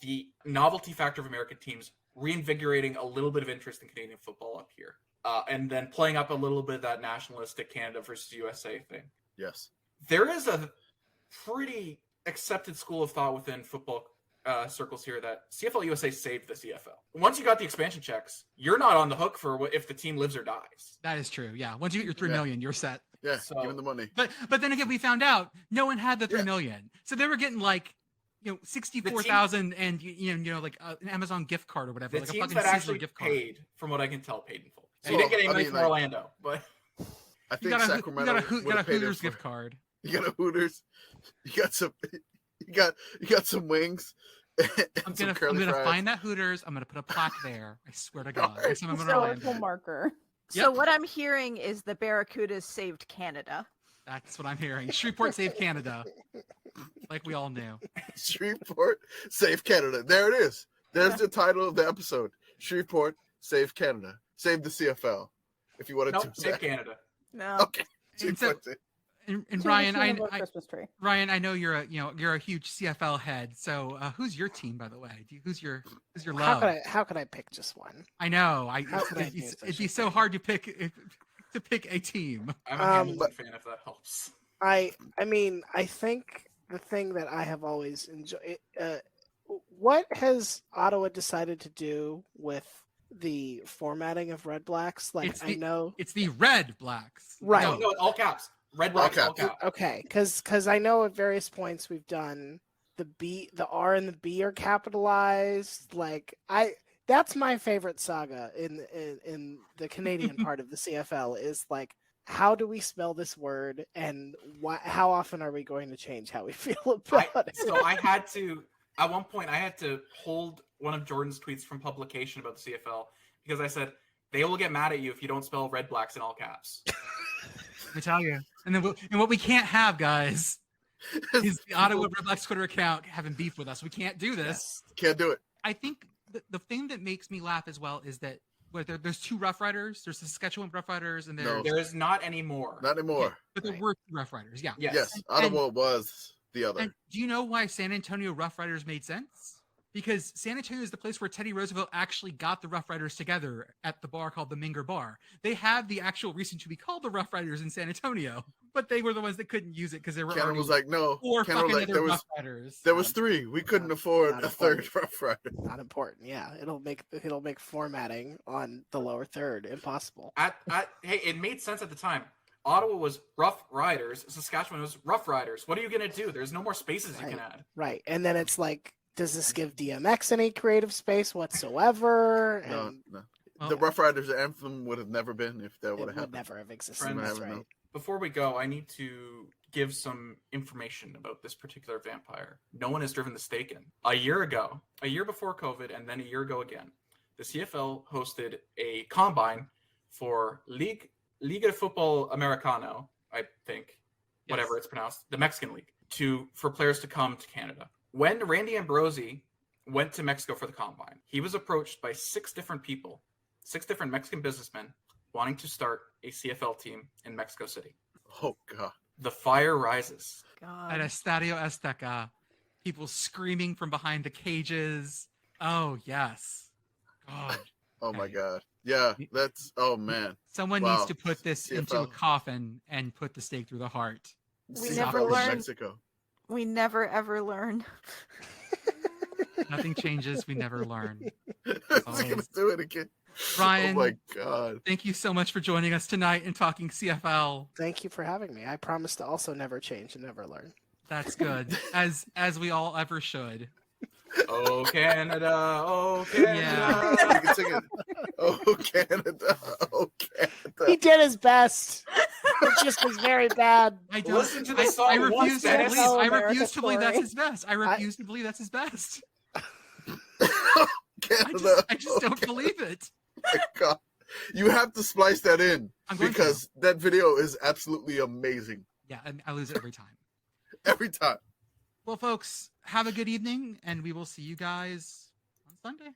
the novelty factor of American teams reinvigorating a little bit of interest in Canadian football up here, and then playing up a little bit of that nationalistic Canada versus USA thing. yes. There is a pretty accepted school of thought within football circles here that CFL USA saved the CFL. Once you got the expansion checks, you're not on the hook for if the team lives or dies. That is true. Yeah. Once you get your 3 Yeah. million, you're set. Yeah, So- give him the money. But then again, we found out no one had the 3 Yeah. million, so they were getting like 64,000 and like an Amazon gift card or whatever, The like a teams fucking that Sizzler actually gift card. paid, from what I can tell, paid in full. So Well, you didn't get any I money mean, from like- Orlando, but I You think got a, Sacramento you would got a have paid Hooters it gift for. card. You got a Hooters. You got some. You got some wings. I'm some gonna curly fries. find that Hooters. I'm gonna put a plaque there. I swear to God. Alright. Next time I'm in Historical Orlando. marker. So Yep. what I'm hearing is the Barracudas saved Canada. That's what I'm hearing. Shreveport saved Canada, like we all knew. Shreveport Save Canada. There it is. There's the title of the episode. Shreveport Save Canada. Save the CFL. If you wanted nope, to. save Canada. No. Okay. And so- Shreveport. And To the Ryan, tune of a I Christmas tree. Ryan, I know you're a huge CFL head. So who's your team, by the way? Who's your love? How could I pick just one? I know. How could I It'd do be- such it'd a be so thing? hard to pick a team. I'm a Hamilton but- fan, if that helps. I mean, I think the thing that I have always enjoyed. What has Ottawa decided to do with the formatting of Red Blacks? Like, I know. It's the Red Blacks. Right. No, no, all caps. Red Blacks, all caps. Okay, because I know at various points we've done the R and the B are capitalized. Like that's my favorite saga in the Canadian part of the CFL is like, how do we spell this word and how often are we going to change how we feel about it? So I had to, at one point, I had to hold one of Jordan's tweets from publication about the CFL because I said, they will get mad at you if you don't spell Red Blacks in all caps. Let me tell you. And then what we can't have, guys, is the Ottawa Red Blacks Twitter account having beef with us. We can't do this. Can't do it. I think the thing that makes me laugh as well is that there's two Rough Riders. There's the Saskatchewan Rough Riders, and No. There is not anymore. Not anymore. but there Right. were two Rough Riders. Yeah. Yes. Ottawa was the other. And do you know why San Antonio Rough Riders made sense? Because San Antonio is the place where Teddy Roosevelt actually got the Rough Riders together at the bar called the Minger Bar. They had the actual reason to be called the Rough Riders in San Antonio, but they were the ones that couldn't use it because there were Canada already was like, no. four Canada was fucking like, other Rough Riders. there was 3. We couldn't afford not a third important. Rough Rider. Not important. Yeah, it'll make formatting on the lower third impossible. Hey, it made sense at the time. Ottawa was Rough Riders. Saskatchewan was Rough Riders. What are you going to do? There's no more spaces you can add. Right, and then it's like, does this give DMX any creative space whatsoever? No, And no. Well, The Rough Riders anthem would have never been if that it would have would happened. never have existed. Friends, That's never know. right. Before we go, I need to give some information about this particular vampire. No one has driven the stake in. A year before COVID, and then a year ago again, the CFL hosted a combine for Liga de Football Americano, I think, whatever it's pronounced, the Mexican League, for players to come to Canada. When Randy Ambrosi went to Mexico for the combine, he was approached by 6 different people, 6 different Mexican businessmen wanting to start a CFL team in Mexico City. Oh, God. The fire rises. at God. Estadio Azteca, people screaming from behind the cages. Oh yes, God. Oh, my Okay. God. Yeah, that's, oh, man. Someone Wow. needs to put this into a CFL. coffin and put the stake through the heart. We CFL never in learned. Mexico. We never ever learn. Nothing changes. We never learn. It's Always. going to do it again. Ryan, Oh, my God. thank you so much for joining us tonight and talking CFL. Thank you for having me. I promise to also never change and never learn. That's good, as we all ever should. Oh, Canada. Oh, Canada. Yeah. You can sing it. Oh, Canada. Oh, Canada. He did his best. It's just his very bad. I don't. Listen to the song I once, refuse to Dennis. believe. I America refuse to believe that's story. his best. I refuse to believe that's his best. Canada. I just don't believe it. My God. You have to splice that in I'm going because that video is absolutely amazing Yeah, and I lose it every time. every time. Well, folks, have a good evening, and we will see you guys on Sunday.